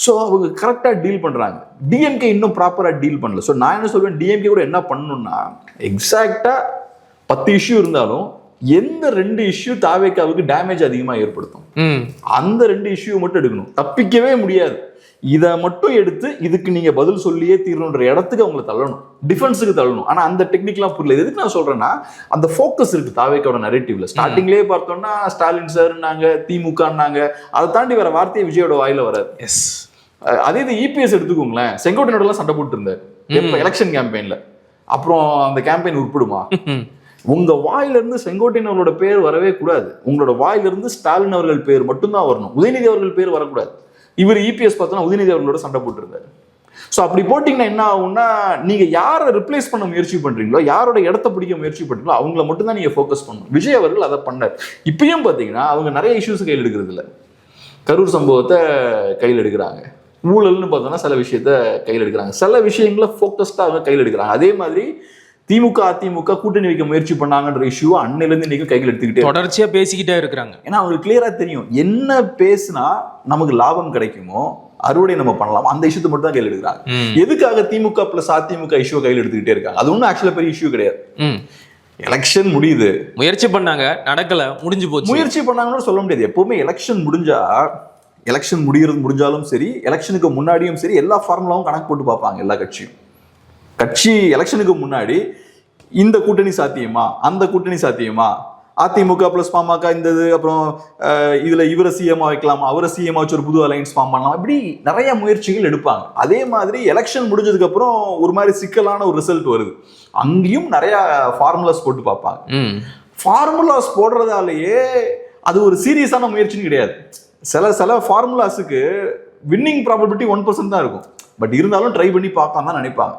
ஸோ அவங்க கரெக்டாக டீல் பண்ணுறாங்க. டிஎம்கே இன்னும் ப்ராப்பராக டீல் பண்ணல. ஸோ நான் என்ன சொல்வேன், டிஎம்கே கூட என்ன பண்ணணும்னா எக்ஸாக்டாக 10 இஷ்யூ இருந்தாலும் எந்த 2 இஷ்யூ தாவேகாவுக்கு டேமேஜ் அதிகமாக ஏற்படுத்தும் அந்த 2 இஷ்யூ மட்டும் எடுக்கணும். தப்பிக்கவே முடியாது. இதை மட்டும் எடுத்து இதுக்கு நீங்க பதில் சொல்லியே தீரணுன்ற இடத்துக்கு அவங்களை தள்ளணும், டிஃபென்ஸுக்கு தள்ளணும். ஆனா அந்த டெக்னிக்லாம் புரியல. எதுக்கு நான் சொல்றேன்னா அந்த ஃபோக்கஸ் இருக்கு தாவேகாவோட நரேட்டிவ்ல. ஸ்டார்டிங்லேயே பார்த்தோம்னா ஸ்டாலின் சார்னாங்க, திமுகன்னாங்க, அதை தாண்டி வேற வார்த்தையை விஜயோட வாயில வராது. எஸ், அதே இது இபிஎஸ் எடுத்துக்கோங்களேன். செங்கோட்டையனோட சண்டை போட்டு இருந்தார் எப்ப எலெக்ஷன் கேம்பெயின்ல. அப்புறம் அந்த கேம்பெயின் உட்படுமா? உங்க வாயிலிருந்து செங்கோட்டையன் அவர்களோட பேர் வரவே கூடாது. உங்களோட வாயிலிருந்து ஸ்டாலின் அவர்கள் பேர் மட்டும்தான் வரணும். உதயநிதி அவர்கள் பேர் வரக்கூடாது. இவர் இபிஎஸ் பார்த்தோன்னா உதயநிதி அவர்களோட சண்டை போட்டுருந்தாரு. ஸோ அப்படி போட்டிங்கன்னா என்ன ஆகும்னா நீங்க யாரை ரிப்ளேஸ் பண்ண முயற்சி பண்றீங்களோ, யாரோட இடத்த பிடிக்க முயற்சி பண்றீங்களோ அவங்கள மட்டும் தான் நீங்க ஃபோக்கஸ் பண்ணணும். விஜய் அவர்கள் அதை பண்ணார். இப்பயும் பார்த்தீங்கன்னா அவங்க நிறைய இஷ்யூஸ் கையில் எடுக்கிறது இல்லை. கரூர் சம்பவத்தை கையில் எடுக்கிறாங்க, ஊழல்னு பார்த்தோம்னா சில விஷயத்த கையில் எடுக்கிறாங்க, சில விஷயங்களை ஃபோக்கஸ்டாக அவங்க கையில் எடுக்கிறாங்க. அதே மாதிரி திமுக அதிமுக கூட்டணி வைக்க முயற்சி பண்ணாங்கன்ற இஷ்யூ அன்னையிலேருந்து இன்னைக்கு கையில் எடுத்துக்கிட்டே தொடர்ச்சியா பேசிக்கிட்டே இருக்கிறாங்க. ஏன்னா அவங்களுக்கு கிளியரா தெரியும் என்ன பேசினா நமக்கு லாபம் கிடைக்குமோ, அறுவடை நம்ம பண்ணலாம், அந்த இஷ்யூத்தை மட்டும் தான் கையில் எடுக்கிறாங்க. எதுக்காக திமுக பிளஸ் அதிமுக இஷ்யூ கையில் எடுத்துக்கிட்டே இருக்காங்க? அது ஒன்றும் ஆக்சுவலா பெரிய இஷ்யூ கிடையாது. எலெக்ஷன் முடியுது, முயற்சி பண்ணாங்க, நடக்கல, முடிஞ்சு போச்சு. முயற்சி பண்ணாங்கன்னு சொல்ல முடியாது. எப்பவுமே எலெக்ஷன் முடிஞ்சா, எலெக்ஷன் முடிஞ்சாலும் சரி, எலெக்ஷனுக்கு முன்னாடியும் சரி, எல்லா ஃபார்முலாவும் கணக்கு போட்டு பார்ப்பாங்க. எல்லா கட்சி எலெக்ஷனுக்கு முன்னாடி இந்த கூட்டணி சாத்தியமா, அந்த கூட்டணி சாத்தியமா, அதிமுக பிளஸ் பாமக இந்த இது, அப்புறம் இதுல இவரை சிஎம்மா வைக்கலாமா, அவரை சிஎம்மா வச்சு ஒரு புது அலைன்ஸ் ஃபார்ம் பண்ணலாம், இப்படி நிறைய முயற்சிகள் எடுப்பாங்க. அதே மாதிரி எலெக்ஷன் முடிஞ்சதுக்கு அப்புறம் ஒரு மாதிரி சிக்கலான ஒரு ரிசல்ட் வருது, அங்கேயும் நிறைய ஃபார்முலாஸ் போட்டு பார்ப்பாங்க. ஃபார்முலாஸ் போடுறதாலேயே அது ஒரு சீரியஸான முயற்சின்னு கிடையாது. சில ஃபார்முலாஸுக்கு வின்னிங் ப்ராபபிலிட்டி 1% தான் இருக்கும். பட் இருந்தாலும் ட்ரை பண்ணி பார்க்கலாம் தான் நினைப்பாங்க.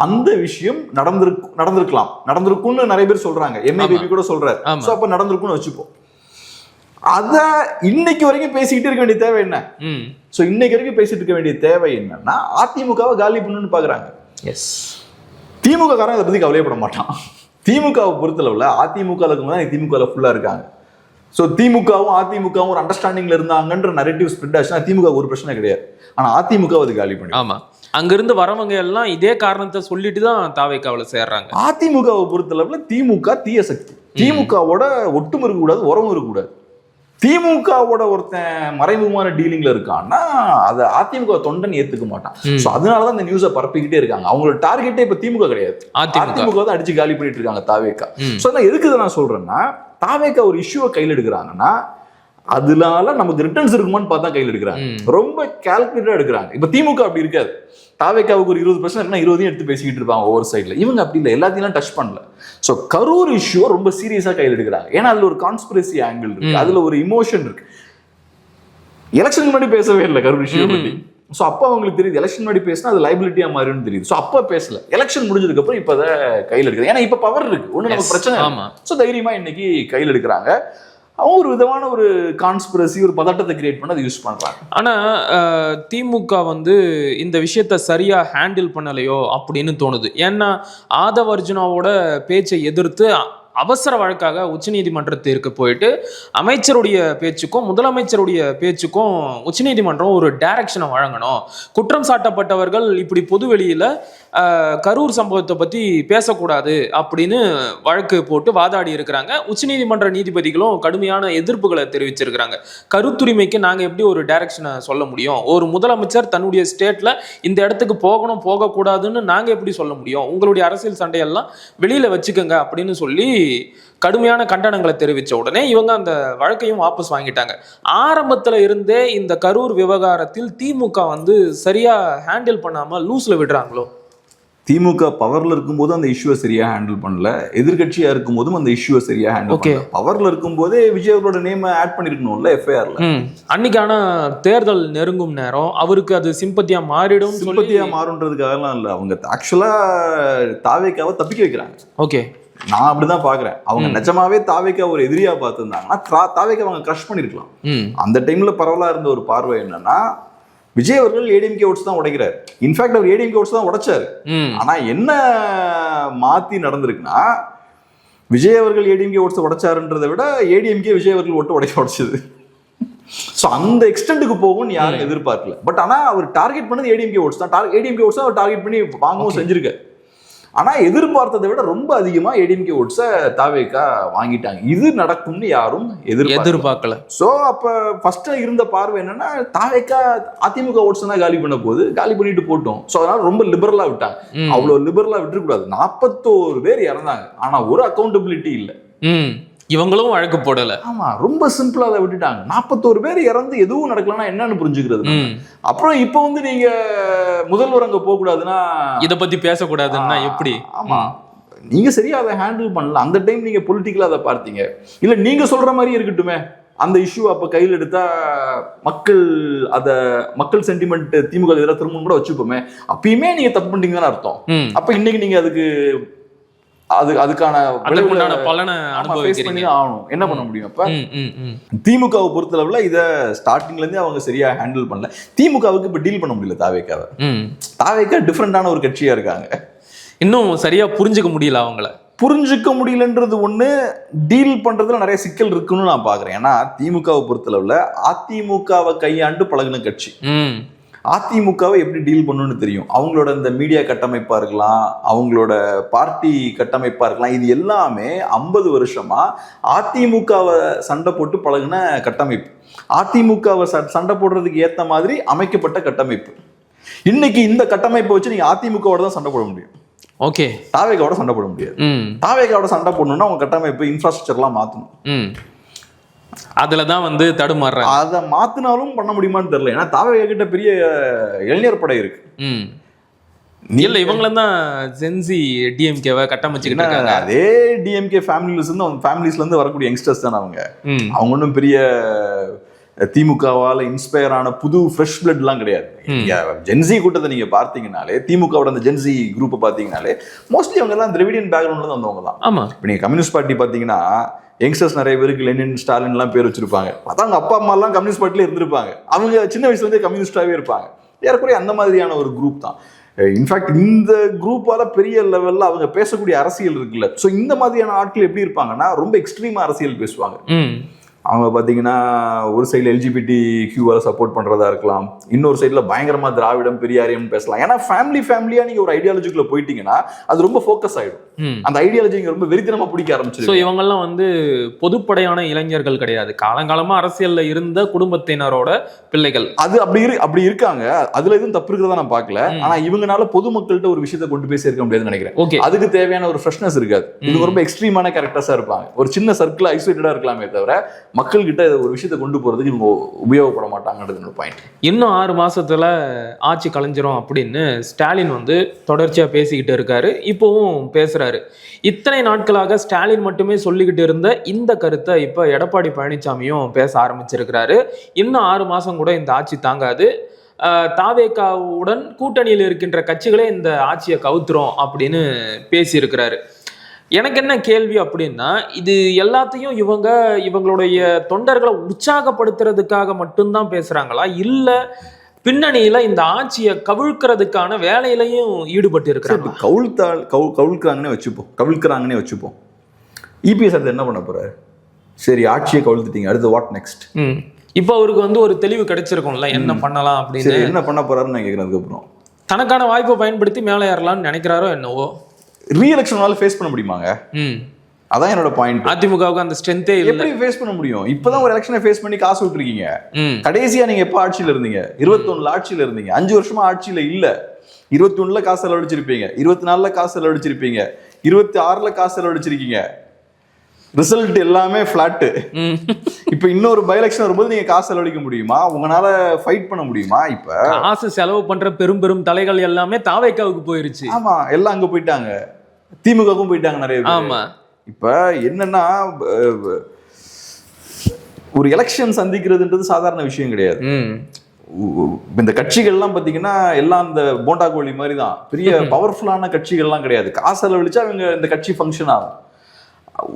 அந்த விஷயம் நடந்திருக்கும்னு நிறைய பேர் சொல்றாங்க. எம்ஏபிபி கூட சொல்றாரு. சோ அப்ப நடந்திருக்கும்னு வச்சுப்போம். அத இன்னைக்கு வரைக்கும் பேசிக்கிட்டு இருக்க வேண்டிய தேவை என்ன? சோ இன்னைக்கு வரைக்கும் பேசிட்டு இருக்க வேண்டிய தேவை என்னன்னா அதிமுகவை காலி பண்ணணும்னு பாக்குறாங்க. எஸ், திமுக காரன் இதை பத்தி கவலைப்பட மாட்டான். திமுகவை பொறுத்தளவுல அதிமுக திமுக ஃபுல்லா இருக்காங்க. ஸோ திமுகவும் அதிமுகவும் ஒரு அண்டர்ஸ்டாண்டிங்ல இருந்தாங்கன்ற நரேட்டிவ் ஸ்ப்ரெட் ஆச்சுன்னா திமுக ஒரு பிரச்சனை கிடையாது. ஆனா அதிமுக அது காலி பண்ணி. ஆமா, அங்கிருந்து வரவங்க எல்லாம் இதே காரணத்தை சொல்லிட்டு தான் தாவேக்காவுல சேர்றாங்க. அதிமுகவை பொறுத்தளவுல திமுக தீய சக்தி. திமுகவோட ஒட்டும் இருக்கக்கூடாது, உறவும் இருக்கக்கூடாது. திமுகவோட ஒருத்தன் மறைமுகமான டீலிங்ல இருக்கான்னா அதை அதிமுக தொண்டன் ஏத்துக்க மாட்டான். சோ அதனாலதான் இந்த நியூஸை பரப்பிக்கிட்டே இருக்காங்க. அவங்களோட டார்கெட்டே இப்ப திமுக கிடையாது, அதிமுக தான் அடிச்சு காலி பண்ணிட்டு இருக்காங்க தாவேக்கா. சோ எதுக்கு இதை நான் சொல்றேன்னா, தாவேக்கா ஒரு இஷ்யூவை கையில் எடுக்கிறாங்கன்னா அதனால நமக்கு ரிட்டர்ன்ஸ் இருக்குமான்னு பார்த்தா கையில் எடுக்கிறாங்க. ரொம்ப கால்குலேட்டடா எடுக்கிறாங்க. இப்ப திமுக அப்படி இருக்காது. தாவேக்காவுக்கு ஒரு 20% இருக்குன்னா 20 எடுத்து பேசிக்கிட்டு இருப்பாங்க ஒவ்வொரு சைட்ல. இவங்க அப்படி இல்லை, எல்லாத்தையும் டச் பண்ணல. ஸோ கரூர் இஷ்யூவை ரொம்ப சீரியஸா கையில் எடுக்கிறாங்க. ஏன்னா அதுல ஒரு கான்ஸ்பிரசி ஆங்கிள் இருக்கு, அதுல ஒரு இமோஷன் இருக்கு. எலெக்ஷன் முன்னாடி பேசவே இல்லை கரூர் இஷ்யூ பத்தி. ஸோ அப்போ அவங்களுக்கு தெரியுது எலெக்ஷன் முன்னாடி பேசினா அது லைபிலிட்டியா மாறின்னு தெரியுது. ஸோ அப்போ பேசல, எலெக்ஷன் முடிஞ்சதுக்கு அப்புறம் இப்போ அதை கையில் எடுக்கிறது. ஏன்னா இப்போ பவர் இருக்கு, ஒன்றும் நமக்கு பிரச்சனை. ஸோ தைரியமா இன்னைக்கு கையில் எடுக்கிறாங்க. அவங்க ஒரு விதமான ஒரு கான்ஸ்பிரசி, ஒரு பதட்டத்தை கிரியேட் பண்ண அதை யூஸ் பண்றாங்க. ஆனா திமுக வந்து இந்த விஷயத்த சரியா ஹேண்டில் பண்ணலையோ அப்படின்னு தோணுது. ஏன்னா ஆதவ அர்ஜுனாவோட பேச்சை எதிர்த்து அவசர வழக்காக உச்சநீதிமன்றத்திற்கு போயிட்டு அமைச்சருடைய பேச்சுக்கும் முதலமைச்சருடைய பேச்சுக்கும் உச்சநீதிமன்றம் ஒரு டைரக்ஷனை வழங்கணும். குற்றம் சாட்டப்பட்டவர்கள் இப்படி பொதுவெளியில கரூர் சம்பவத்தை பத்தி பேசக்கூடாது அப்படின்னு வழக்கு போட்டு வாதாடி இருக்கிறாங்க. உச்சநீதிமன்ற நீதிபதிகளும் கடுமையான எதிர்ப்புகளை தெரிவிச்சிருக்கிறாங்க. கருத்துரிமைக்கு நாங்க எப்படி ஒரு டைரக்ஷனை சொல்ல முடியும்? ஒரு முதலமைச்சர் தன்னுடைய ஸ்டேட்ல இந்த இடத்துக்கு போகணும் போகக்கூடாதுன்னு நாங்க எப்படி சொல்ல முடியும்? உங்களுடைய அரசியல் சண்டையெல்லாம் வெளியில வச்சுக்கோங்க அப்படின்னு சொல்லி கடுமையான கண்டனங்களை தெரிவித்த உடனே இவங்க அந்த வழக்கையும் வாபஸ் வாங்கிட்டாங்க. ஆரம்பத்துல இருந்தே இந்த கரூர் விவகாரத்தில் திமுக வந்து சரியா ஹேண்டில் பண்ணாம லூஸ்ல விடுறாங்களோ? திமுக பவர்ல இருக்கும்போது அந்த இஷ்யூவை சரியா ஹேண்டில் பண்ணல, எதிர்கட்சியா இருக்கும் போதும் அந்த இஷ்யூவை சரியா ஹேண்டில் பண்ணல. பவர்ல இருக்கும் போதே விஜய் அவரோட நேம் ஆட் பண்ணிருக்கணும்ல எஃப்ஐஆர்ல. அன்னைக்கான தேர்தல் நெருங்கும் நேரம் அவருக்கு அது சிம்பத்தியா மாறிடும். சிம்பத்தியா மாறுன்றதுக்காகலாம் இல்ல, அவங்க ஆக்சுவலா தாவேக்காவை தப்பிக்க வைக்கிறாங்க. ஓகே, நான் அப்படிதான் பாக்குறேன். அவங்க நிஜமாவே தாவேக்கா ஒரு எதிரியா பார்த்திருந்தாங்கன்னா தாவேக்கா அவங்க கிரஷ் பண்ணிருக்கலாம். அந்த டைம்ல பரவலா இருந்த ஒரு பார்வை என்னன்னா, விஜய் அவர்கள் ஏடிஎம்கே ஓட்ஸ் தான் உடைக்கிறார். இன்ஃபேக்ட் அவர் ஏடிஎம்கே ஓட்ஸ் தான் உடைச்சாரு. ஆனா என்ன மாத்தி நடந்திருக்குன்னா, விஜய் அவர்கள் ஏடிஎம்கே ஓட்ஸ் உடைச்சாருன்றதை விட ஏடிஎம்கே விஜய் அவர்கள் ஓட்டு உடைச்சது. ஸோ அந்த எக்ஸ்டென்ட்டுக்கு போகும்னு யாரும் எதிர்பார்க்கல. பட் ஆனா அவர் டார்கெட் பண்ணது ஏடிஎம்கே ஓட்ஸ் தான். ஏடிஎம்கே ஓட்ஸ் தான் அவர் டார்கெட் பண்ணி வாங்கவும் செஞ்சிருக்காரு. ஆனா எதிர்பார்த்ததை விட ரொம்ப அதிகமா ஏடிஎம்கே ஓட்ஸை தாவேக்கா வாங்கிட்டாங்க. இது நடக்கும்னு யாரும் எதிர்பார்க்கல. சோ அப்ப ஃபர்ஸ்ட் இருந்த பார்வை என்னன்னா, தாவேக்கா அதிமுக ஓட்ஸ் தான் காலி பண்ண போது, காலி பண்ணிட்டு போட்டோம். சோ அதனால ரொம்ப லிபரலா விட்டாங்க. அவ்வளவு லிபரலா விட்டுக்கூடாது. 41 பேர் இறந்தாங்க, ஆனா ஒரு அக்கௌண்டபிலிட்டி இல்லை. இவங்களும் வழக்கு போடல. ஆமா, ரொம்ப சிம்பிளா அதை விட்டுட்டாங்க. 41 பேர் இறந்து எதுவும் நடக்கலன்னா என்னன்னு புரிஞ்சுக்கிறது. அப்புறம் இப்ப வந்து நீங்க முதல்வர் அங்க போக கூடாதுன்னா, இத பத்தி பேசக்கூடாதுன்னா எப்படி? ஆமா, நீங்க சரியா அதை ஹேண்டில் பண்ணல. அந்த டைம் நீங்க பொலிட்டிக்கலா அதை பார்த்தீங்க. இல்ல நீங்க சொல்ற மாதிரி இருக்கட்டுமே, அந்த இஷ்யூ அப்ப கையில் எடுத்தா மக்கள் சென்டிமெண்ட் திமுக எதிராக திரும்ப கூட வச்சுப்போமே, அப்பயுமே நீங்க தப்பு பண்ணிட்டீங்கன்னு அர்த்தம். அப்ப இன்னைக்கு நீங்க அதுக்கான பலனை ஆகணும். என்ன பண்ண முடியும்? அப்ப திமுகவை பொறுத்தளவுல இத ஸ்டார்டிங்ல இருந்தே அவங்க சரியா ஹேண்டில் பண்ணல. திமுகவுக்கு இப்ப டீல் பண்ண முடியல தாவேக்காவை. தாவேக்கா டிஃபரெண்டான ஒரு கட்சியா இருக்காங்க. இன்னும் சரியா புரிஞ்சுக்க முடியல. அவங்கள புரிஞ்சுக்க முடியலன்றது ஒண்ணு, டீல் பண்றதுல நிறைய சிக்கல் இருக்குன்னு நான் பாக்குறேன். ஏன்னா திமுகவை பொறுத்தளவுல அதிமுகவை கையாண்டு பழகின கட்சி. அதிமுகவை எப்படி டீல் பண்ணணும்னு தெரியும். அவங்களோட இந்த மீடியா கட்டமைப்பா இருக்கலாம், அவங்களோட பார்ட்டி கட்டமைப்பா இருக்கலாம், இது எல்லாமே 50 வருஷமா அதிமுகவை சண்டை போட்டு பழகின கட்டமைப்பு. அதிமுகவை சண்டை போடுறதுக்கு ஏத்த மாதிரி அமைக்கப்பட்ட கட்டமைப்பு. இன்னைக்கு இந்த கட்டமைப்பை வச்சு நீங்க அதிமுகவோட தான் சண்டை போட முடியும். ஓகே, தாவேக்காவோட சண்டை போட முடியாது. தாவேக்காவோட சண்டை போடணும்னா அவங்க கட்டமைப்பு இன்ஃப்ராஸ்ட்ரக்சர் எல்லாம் மாத்தணும். அதுலதான் வந்து தடுமாறுறாங்க. அதை மாத்தினாலும் பண்ண முடியுமான்னு தெரியல. ஏன்னா தாவேக்கா கிட்ட பெரிய இளைஞர் படை இருக்கு. இல்ல இவங்களும் தான் ஜென்சி டிஎம்கேவை கட்டமைச்சுக்கிட்டு இருக்காங்க. அதே டிஎம்கே ஃபேமிலிஸ்ல இருந்து வரக்கூடிய யங்ஸ்டர்ஸ் தானே அவங்க. அவங்க ஒன்றும் பெரிய திமுகவால இன்ஸ்பயர் ஆன புது ஃப்ரெஷ் பிளட் எல்லாம் கிடையாது. ஜென்சி கூட்டத்தை நீங்க பார்த்தீங்கன்னாலே, திமுகவோட அந்த ஜென்சி குரூப்பை பார்த்தீங்கன்னாலே மோஸ்ட்லி அவங்க எல்லாம் திராவிடியன் பேக்ரவுண்ட்ல இருந்து வந்தவங்க தான். ஆமா, இப்போ நீங்க கம்யூனிஸ்ட் பார்ட்டி பார்த்தீங்கன்னா யங்ஸ்டர்ஸ் நிறைய பேருக்கு லெனின், ஸ்டாலின் எல்லாம் பேர் வச்சிருப்பாங்க. அதான் அப்பா அம்மா எல்லாம் கம்யூனிஸ்ட் பார்ட்டில இருந்திருப்பாங்க. அவங்க சின்ன வயசுல இருந்தே கம்யூனிஸ்டாவே இருப்பாங்க. ஏறக்குறைய அந்த மாதிரியான ஒரு குரூப் தான். இன்ஃபேக்ட் இந்த குரூப்பால பெரிய லெவல்ல அவங்க பேசக்கூடிய அரசியல் இருக்குல்ல. ஸோ இந்த மாதிரியான ஆட்கள் எப்படி இருப்பாங்கன்னா ரொம்ப எக்ஸ்ட்ரீமா அரசியல் பேசுவாங்க. அவங்க பார்த்தீங்கன்னா ஒரு சைடில் எல்ஜிபிடி கியூவால் சப்போர்ட் பண்ணுறதா இருக்கலாம், இன்னொரு சைடில் பயங்கரமாக திராவிடம் பெரியாரியம் பேசலாம். ஏன்னா ஃபேமிலியாக நீங்கள் ஒரு ஐடியாலஜிக்குள்ள போயிட்டீங்கன்னா அது ரொம்ப ஃபோக்கஸ் ஆகிடும். அந்த ஐடியாலஜி ரொம்ப வெறித்தனமாக பிடிக்க ஆரம்பிச்சிடும். ஸோ இவங்கெல்லாம் வந்து பொதுப்படையான இளைஞர்கள் கிடையாது, காலங்காலமாக அரசியலில் இருந்த குடும்பத்தினரோட பிள்ளைகள். அது அப்படி இருக்காங்க, அதுல எதுவும் தப்பு இருக்கிறதா நான் பார்க்கல. ஆனால் இவங்கனால பொதுமக்கள்கிட்ட ஒரு விஷயத்தை கொண்டு போய் சேர்க்க முடியாதுன்னு நினைக்கிறேன். ஓகே, அதுக்கு தேவையான ஒரு ஃப்ரெஷ்னஸ் இருக்காது. இது ரொம்ப எக்ஸ்ட்ரீமான கேரக்டர்ஸாக இருப்பாங்க, ஒரு சின்ன சர்க்கிள் ஐசோலேட்டடாக இருக்கலாமே தவிர மக்கள்கிட்ட ஒரு விஷயத்தை கொண்டு போறதுக்கு இவங்க உபயோகப்பட மாட்டாங்கன்றது பாயிண்ட். இன்னும் 6 மாசத்துல ஆட்சி கலைஞ்சிரும் அப்படின்னு ஸ்டாலின் வந்து தொடர்ச்சியா பேசிக்கிட்டு இருக்காரு, இப்பவும் பேசுறாரு. இத்தனை நாட்களாக ஸ்டாலின் மட்டுமே சொல்லிக்கிட்டு இருந்த இந்த கருத்தை இப்ப எடப்பாடி பழனிசாமியும் பேச ஆரம்பிச்சிருக்கிறாரு. இன்னும் 6 மாசம் கூட இந்த ஆட்சி தாங்காது, தாவேகாவுடன் கூட்டணியில் இருக்கின்ற கட்சிகளே இந்த ஆட்சியை கவுத்துறோம் அப்படின்னு பேசியிருக்கிறாரு. எனக்கு என்ன கேள்வி அப்படின்னா, இது எல்லாத்தையும் இவங்களுடைய தொண்டர்களை உற்சாகப்படுத்துறதுக்காக மட்டும்தான் பேசுறாங்களா, இல்ல பின்னணியில இந்த ஆட்சியை கவிழ்க்கிறதுக்கான வேலையிலையும் ஈடுபட்டு இருக்கிறாங்க? கவிழ்க்கிறாங்கன்னே வச்சுப்போம். இபிஎஸ் அது என்ன பண்ண போறாரு? சரி, ஆட்சியை கவிழ்த்துட்டீங்க, அடுத்து வாட் நெக்ஸ்ட்? இப்ப அவருக்கு வந்து ஒரு தெளிவு கிடைச்சிருக்கும்ல, என்ன பண்ணலாம் அப்படின்னு. என்ன பண்ண போறாருன்னு நான் கேட்கிறேன். அதுக்கப்புறம் தனக்கான வாய்ப்பை பயன்படுத்தி மேலே ஏறலாம்னு நினைக்கிறாரோ என்னவோ. ரீஎலெக்ஷனால ஃபேஸ் பண்ண முடியுமாங்க? அதான் என்னோட பாயிண்ட். அதிமுகவுக்கு அந்த ஸ்ட்ரென்த்தே இல்ல. எப்படி ஃபேஸ் பண்ண முடியும்? இப்பதான் ஒரு எலெக்ஷனை ஃபேஸ் பண்ணி காசு விட்டுருக்கீங்க. கடைசியா நீங்க எப்ப ஆட்சியில இருந்தீங்க? 21 ஆட்சியில இருந்தீங்க, 5 வருஷமா ஆட்சியில இல்ல. 21 காசு செலவழிச்சிருப்பீங்க, 24 காசு செலவழிச்சிருப்பீங்க, 26 காசு செலவழிச்சிருக்கீங்க. ரிசல்ட் எல்லாமே பிளாட். இப்ப இன்னொரு பை எலெக்ஷன் வரும்போது நீங்க காசு செலவழிக்க முடியுமா? உங்களால ஃபைட் பண்ண முடியுமா? இப்ப காசு செலவு பண்ற பெரும் தலைகள் எல்லாமே தாவேக்காவுக்கு போயிருச்சு. ஆமா, எல்லாம் அங்க போயிட்டாங்க, திமுகவுக்கும் போயிட்டாங்க நிறைய பேர். ஆமா, இப்ப என்னன்னா, ஒரு எலெக்ஷன் சந்திக்கிறதுன்றது சாதாரண விஷயம் கிடையாது. இந்த கட்சிகள்லாம் பாத்தீங்கன்னா எல்லாம் இந்த போண்டா கோழி மாதிரி தான், பெரிய பவர்ஃபுல்லான கட்சிகள்லாம் கிடையாது. காசு செலவழிச்சா அவங்க இந்த கட்சி ஃபங்க்ஷன் ஆகும்.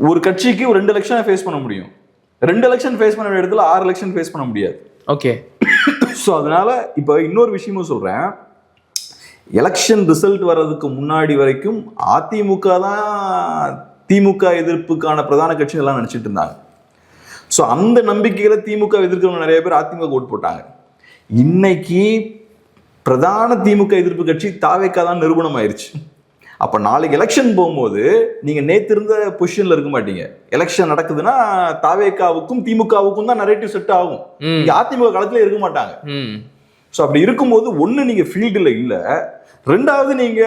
ஒரு கட்சிக்கு ஒரு 2 எலெக்ஷனை ஃபேஸ் பண்ண முடியும், 2 எலெக்ஷன் ஃபேஸ் பண்ண வேண்டிய இடத்துல 6 எலெக்ஷன் ஃபேஸ் பண்ண முடியாது. ஓகே, ஸோ அதனால இப்போ இன்னொரு விஷயமும் சொல்றேன். எலெக்ஷன் ரிசல்ட் வர்றதுக்கு முன்னாடி வரைக்கும் அதிமுக தான் திமுக எதிர்ப்புக்கான பிரதான கட்சிகள் எல்லாம் நினைச்சிட்டு இருந்தாங்க. ஸோ அந்த நம்பிக்கையில திமுக எதிர்க்கிறவங்க நிறைய பேர் அதிமுக ஓட்டு போட்டாங்க. இன்னைக்கு பிரதான திமுக எதிர்ப்பு கட்சி தாவேகா தான் நிரூபணம் ஆயிருச்சு. அப்ப நாளைக்கு எலெக்ஷன் போகும்போது நீங்க நேத்து இருந்த பொசிஷன்ல இருக்க மாட்டீங்க. எலெக்ஷன் நடக்குதுன்னா தாவேகாவுக்கும் திமுகவுக்கும் தான் நரேட்டிவ் செட் ஆகும், அதிமுக காலத்துல இருக்க மாட்டாங்க. ஸோ அப்படி இருக்கும்போது ஒண்ணு நீங்க ஃபீல்டுல இல்ல, ரெண்டாவது நீங்க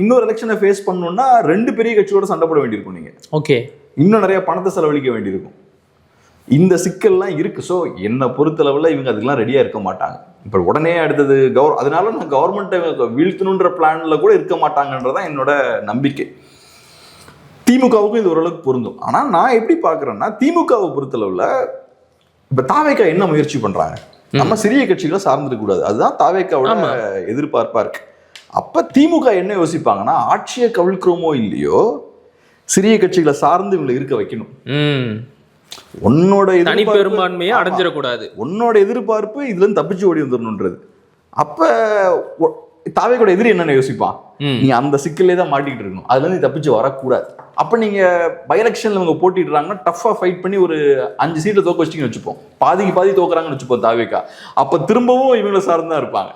இன்னொரு எலெக்ஷனை ஃபேஸ் பண்ணணும்னா 2 பெரிய கட்சியோட சண்டை போட வேண்டியிருக்கும். நீங்க ஓகே, இன்னும் நிறைய பணத்தை செலவழிக்க வேண்டியிருக்கும். இந்த சிக்கல்லாம் இருக்கு. ஸோ என்னை பொறுத்தளவில் இவங்க அதுக்கெல்லாம் ரெடியா இருக்க மாட்டாங்க. இப்போ உடனே அடுத்தது அதனால நான் கவர்மெண்ட்டை வீழ்த்தணுன்ற பிளான்ல கூட இருக்க மாட்டாங்கன்றதான் என்னோட நம்பிக்கை. திமுகவுக்கும் இது ஓரளவுக்கு பொருந்தும். ஆனா நான் எப்படி பாக்குறேன்னா, திமுகவை பொறுத்தளவுல இப்ப தாவேகா என்ன முயற்சி பண்றாங்க, நம்ம சிறிய கட்சிகளை சார்ந்துருக்க கூடாது, அதுதான் தாவேகாவோட எதிர்பார்ப்பா இருக்கு. அப்ப திமுக என்ன யோசிப்பாங்கன்னா, ஆட்சியை கவிழ்க்கிறோமோ இல்லையோ சிறிய கட்சிகளை சார்ந்து இவங்களை இருக்க வைக்கணும். உன்னோட பெரும்பான்மையை அடைஞ்சிடக்கூடாது, உன்னோட எதிர்பார்ப்பு இதுல இருந்து தப்பிச்சு ஓடி வந்துடணும்ன்றது. அப்ப தாவேகோட எதிரி என்னென்ன யோசிப்பான், நீ அந்த சிக்கல்லே தான் மாட்டிக்கிட்டு இருக்கணும், அதுல இருந்து தப்பிச்சு வரக்கூடாது. அப்ப நீங்க பை எலெக்ஷன்ல இவங்க போட்டிடுறாங்கன்னா டஃபா ஃபைட் பண்ணி ஒரு 5 சீட்ல தோக்க வச்சுன்னு வச்சுப்போம், பாதி தோக்குறாங்கன்னு வச்சுப்போம் தாவேகா. அப்ப திரும்பவும் இவங்களை சார்ந்துதான் இருப்பாங்க.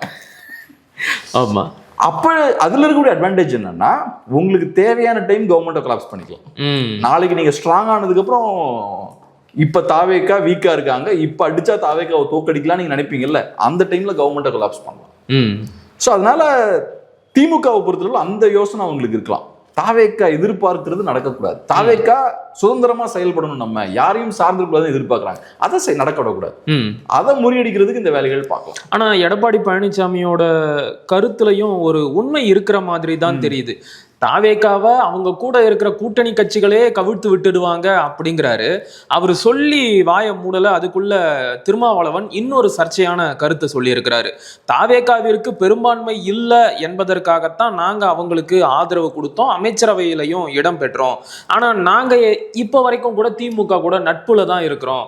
ஆமா, அப்ப அதுல இருக்கக்கூடிய அட்வான்டேஜ் என்னன்னா, உங்களுக்கு தேவையான டைம் கவர்மெண்ட்டை கொலாப்ஸ் பண்ணிக்கலாம். நாளைக்கு நீங்க ஸ்ட்ராங் ஆனதுக்கு அப்புறம் இப்ப தாவேகா வீக்கா இருக்காங்க, இப்ப அடிச்சா தாவேகாவை தோக்கடிக்கலாம் நீங்க நினைப்பீங்கல்ல, அந்த டைம்ல கவர்மெண்ட்டை கொலாப்ஸ் பண்ணலாம். சோ அதனால திமுகவை பொறுத்தவரை அந்த யோசனை அவங்களுக்கு இருக்கலாம். தாவேகா எதிர்பார்க்கிறது நடக்கக்கூடாது, தாவேகா சுதந்திரமா செயல்படணும், நம்ம யாரையும் சார்ந்திருக்கூடாது எதிர்பார்க்கறாங்க, அதை நடக்க விடக்கூடாது. அதை முறியடிக்கிறதுக்கு இந்த வேலைகள் பார்க்கலாம். ஆனா எடப்பாடி பழனிசாமியோட கருத்துலையும் ஒரு உண்மை இருக்கிற மாதிரி தான் தெரியுது. தாவேகாவை அவங்க கூட இருக்கிற கூட்டணி கட்சிகளே கவிழ்த்து விட்டுடுவாங்க அப்படிங்கிறாரு. அவர் சொல்லி வாய மூடல, அதுக்குள்ள திருமாவளவன் இன்னொரு சர்ச்சையான கருத்தை சொல்லி இருக்கிறாரு. தாவேகாவிற்கு பெரும்பான்மை இல்லை என்பதற்காகத்தான் நாங்க அவங்களுக்கு ஆதரவு கொடுத்தோம், அமைச்சரவையிலையும் இடம் பெற்றோம். ஆனா நாங்க இப்ப வரைக்கும் கூட திமுக கூட நட்புல தான் இருக்கிறோம்,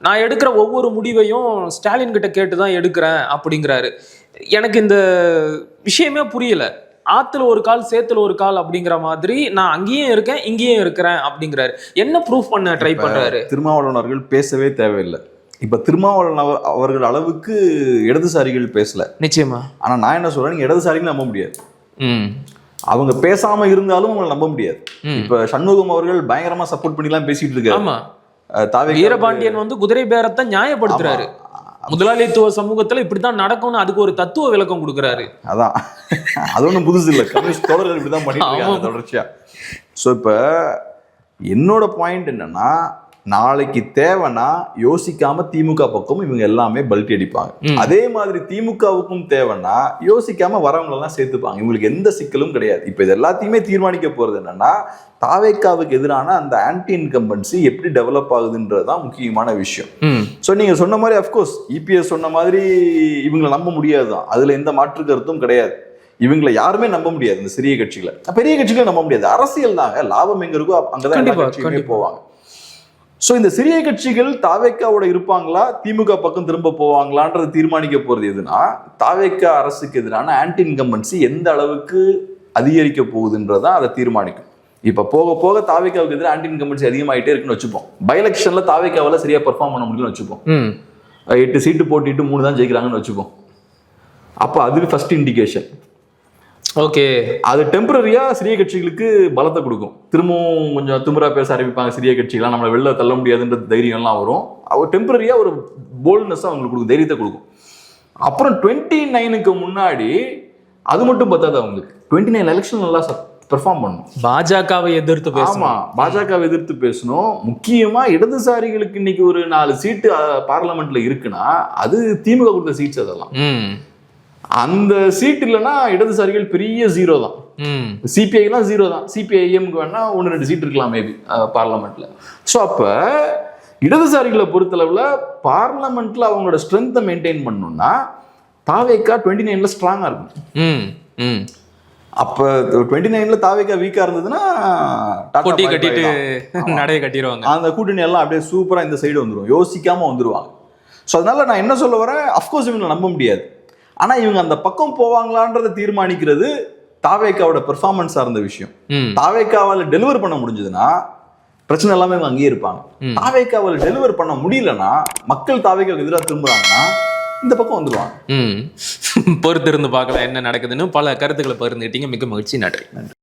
நான் எடுக்கிற ஒவ்வொரு முடிவையும் ஸ்டாலின் கிட்ட கேட்டுதான் எடுக்கிறேன் அப்படிங்கிறாரு. எனக்கு இந்த விஷயமே புரியல. ஆத்துல ஒரு கால் சேத்துல ஒரு கால் அப்படிங்கிற மாதிரி நான் அங்கேயும் இருக்கேன் இங்கேயும் இருக்கிறேன் அப்படிங்கிறாரு. என்ன ப்ரூஃப் பண்ண ட்ரை பண்றாரு? திருமாவளவன் அவர்கள் பேசவே தேவையில்லை. இப்ப திருமாவளவன் அவர்கள் அளவுக்கு இடதுசாரிகள் பேசல நிச்சயமா. ஆனா நான் என்ன சொல்றேன், நீங்க இடதுசாரிகள் நம்ப முடியாது. அவங்க பேசாம இருந்தாலும் அவங்களை நம்ப முடியாது. இப்ப சண்முகம் அவர்கள் பயங்கரமா சப்போர்ட் பண்ணி எல்லாம் பேசிட்டு இருக்காரு. ஆமா, வீரபாண்டியன் வந்து குதிரை பேரத்தை நியாயப்படுத்துறாரு. முதலாளித்துவ சமூகத்துல இப்படித்தான் நடக்கும்னு அதுக்கு ஒரு தத்துவ விளக்கம் கொடுக்குறாரு. அதான் அது ஒண்ணும் புதுசு இல்லை, கம்யூனிஸ்ட் தோழர்கள் இப்படிதான் பண்ணிட்டு இருக்காங்க தொடர்ச்சியா. சோ இப்ப என்னோட பாயிண்ட் என்னன்னா, நாளைக்கு தேவைன்னா யோசிக்காம திமுக பக்கம் இவங்க எல்லாமே பல்ட்டி அடிப்பாங்க. அதே மாதிரி திமுகவுக்கும் தேவைன்னா யோசிக்காம வரவங்க எல்லாம் சேர்த்துப்பாங்க. இவங்களுக்கு எந்த சிக்கலும் கிடையாது. இப்ப இது எல்லாத்தையுமே தீர்மானிக்க போறது என்னன்னா, தாவேக்காவுக்கு எதிரான அந்த ஆன்டி இன்கம்பன்சி எப்படி டெவலப் ஆகுதுன்றதுதான் முக்கியமான விஷயம். சோ நீங்க சொன்ன மாதிரி அப்கோர்ஸ் இபிஎஸ் சொன்ன மாதிரி இவங்களை நம்ப முடியாதுதான், அதுல எந்த மாற்று கருத்தும் கிடையாது. இவங்களை யாருமே நம்ப முடியாது. இந்த சிறிய கட்சிகளை, பெரிய கட்சிகளை நம்ப முடியாது. அரசியல் தாங்க, லாபம் எங்க இருக்கோ அங்கதான் போவாங்க. சோ இந்த சிறிய கட்சிகள் தாவேக்காவோட இருப்பாங்களா, திமுக பக்கம் திரும்ப போவாங்களான்றது தீர்மானிக்க போறது எதுனா, தாவேக்கா அரசுக்கு எதிரான ஆன்டி இன்கம்பன்சி எந்த அளவுக்கு அதிகரிக்க போகுதுன்றதான் அதை தீர்மானிக்கும். இப்ப போக போக தாவேக்காவுக்கு எதிராக ஆன்டி இன்கம்பன்சி அதிகமாயிட்டே இருக்குன்னு வச்சுப்போம். பை எலெக்ஷன்ல தாவேக்காவால சரியா பெர்ஃபார்ம் பண்ண முடியும்னு வச்சுப்போம். 8 சீட்டு போட்டிட்டு 3 தான் ஜெயிக்கிறாங்கன்னு வச்சுப்போம். அப்ப அது ஃபர்ஸ்ட் இண்டிகேஷன். ஓகே, அது டெம்பரரியா சிறிய கட்சிகளுக்கு பலத்தை கொடுக்கும். திரும்பவும் கொஞ்சம் திமிரா பேச ஆரம்பிப்பாங்க சிறிய கட்சிகள்லாம், நம்மளை வெளில தள்ள முடியாதுன்ற தைரியம் எல்லாம் வரும். அவர் டெம்பரரியா ஒரு போல்ட்னஸ் அவங்களுக்கு கொடுக்கும், தைரியத்தை கொடுக்கும். அப்புறம் 29க்கு முன்னாடி அது மட்டும் பத்தாது, அவங்களுக்கு 29 எலெக்ஷன் நல்லா பெர்ஃபார்ம் பண்ணணும். பாஜகவை எதிர்த்து பேசணும். ஆமா, பாஜகவை எதிர்த்து பேசணும். முக்கியமா இடதுசாரிகளுக்கு இன்னைக்கு ஒரு 4 சீட்டு பார்லிமெண்ட்ல இருக்குன்னா அது திமுக கொடுத்த சீட்ஸ். அதெல்லாம் அந்த சீட் இல்லைன்னா இடதுசாரிகள் பெரிய ஜீரோ தான். சிபிஐலாம் ஜீரோ தான். சிபிஐஎம்க்கு வேணா 1-2 சீட் இருக்கலாம் மேபி பார்லிமெண்ட்ல. ஸோ அப்ப இடதுசாரிகளை பொறுத்தளவுல பார்லிமெண்ட்ல அவங்களோட ஸ்ட்ரென்த்தை மெயின்டைன் பண்ணணும்னா தாவேக்கா 29ல ஸ்ட்ராங்கா இருக்கும். அப்ப 29ல தாவேக்கா வீக்கா இருந்ததுன்னா கொட்டி கட்டிட்டு நடைய கட்டிடுவாங்க. அந்த கூட்டணி எல்லாம் அப்படியே சூப்பரா இந்த சைடு வந்துடும், யோசிக்காம வந்துருவாங்க. ஸோ அதனால நான் என்ன சொல்ல வரேன், அஃப்கோர்ஸ் இவங்களை நம்ப முடியாது. ஆனா இவங்க அந்த பக்கம் போவாங்களான்றதை தீர்மானிக்கிறது தாவேக்காவோட பெர்ஃபார்மன்ஸ் சார்ந்த விஷயம். தாவேக்காவால டெலிவர் பண்ண முடிஞ்சதுன்னா பிரச்சனை எல்லாமே அங்கேயே இருப்பாங்க. தாவேக்காவால டெலிவர் பண்ண முடியலன்னா, மக்கள் தாவேக்காவுக்கு எதிராக திரும்புறாங்கன்னா இந்த பக்கம் வந்துருவாங்க. பொறுத்திருந்து பார்க்கலாம் என்ன நடக்குதுன்னு. பல கருத்துக்களை பகிர்ந்துக்கிட்டீங்க. மிக மகிழ்ச்சி. நன்றி.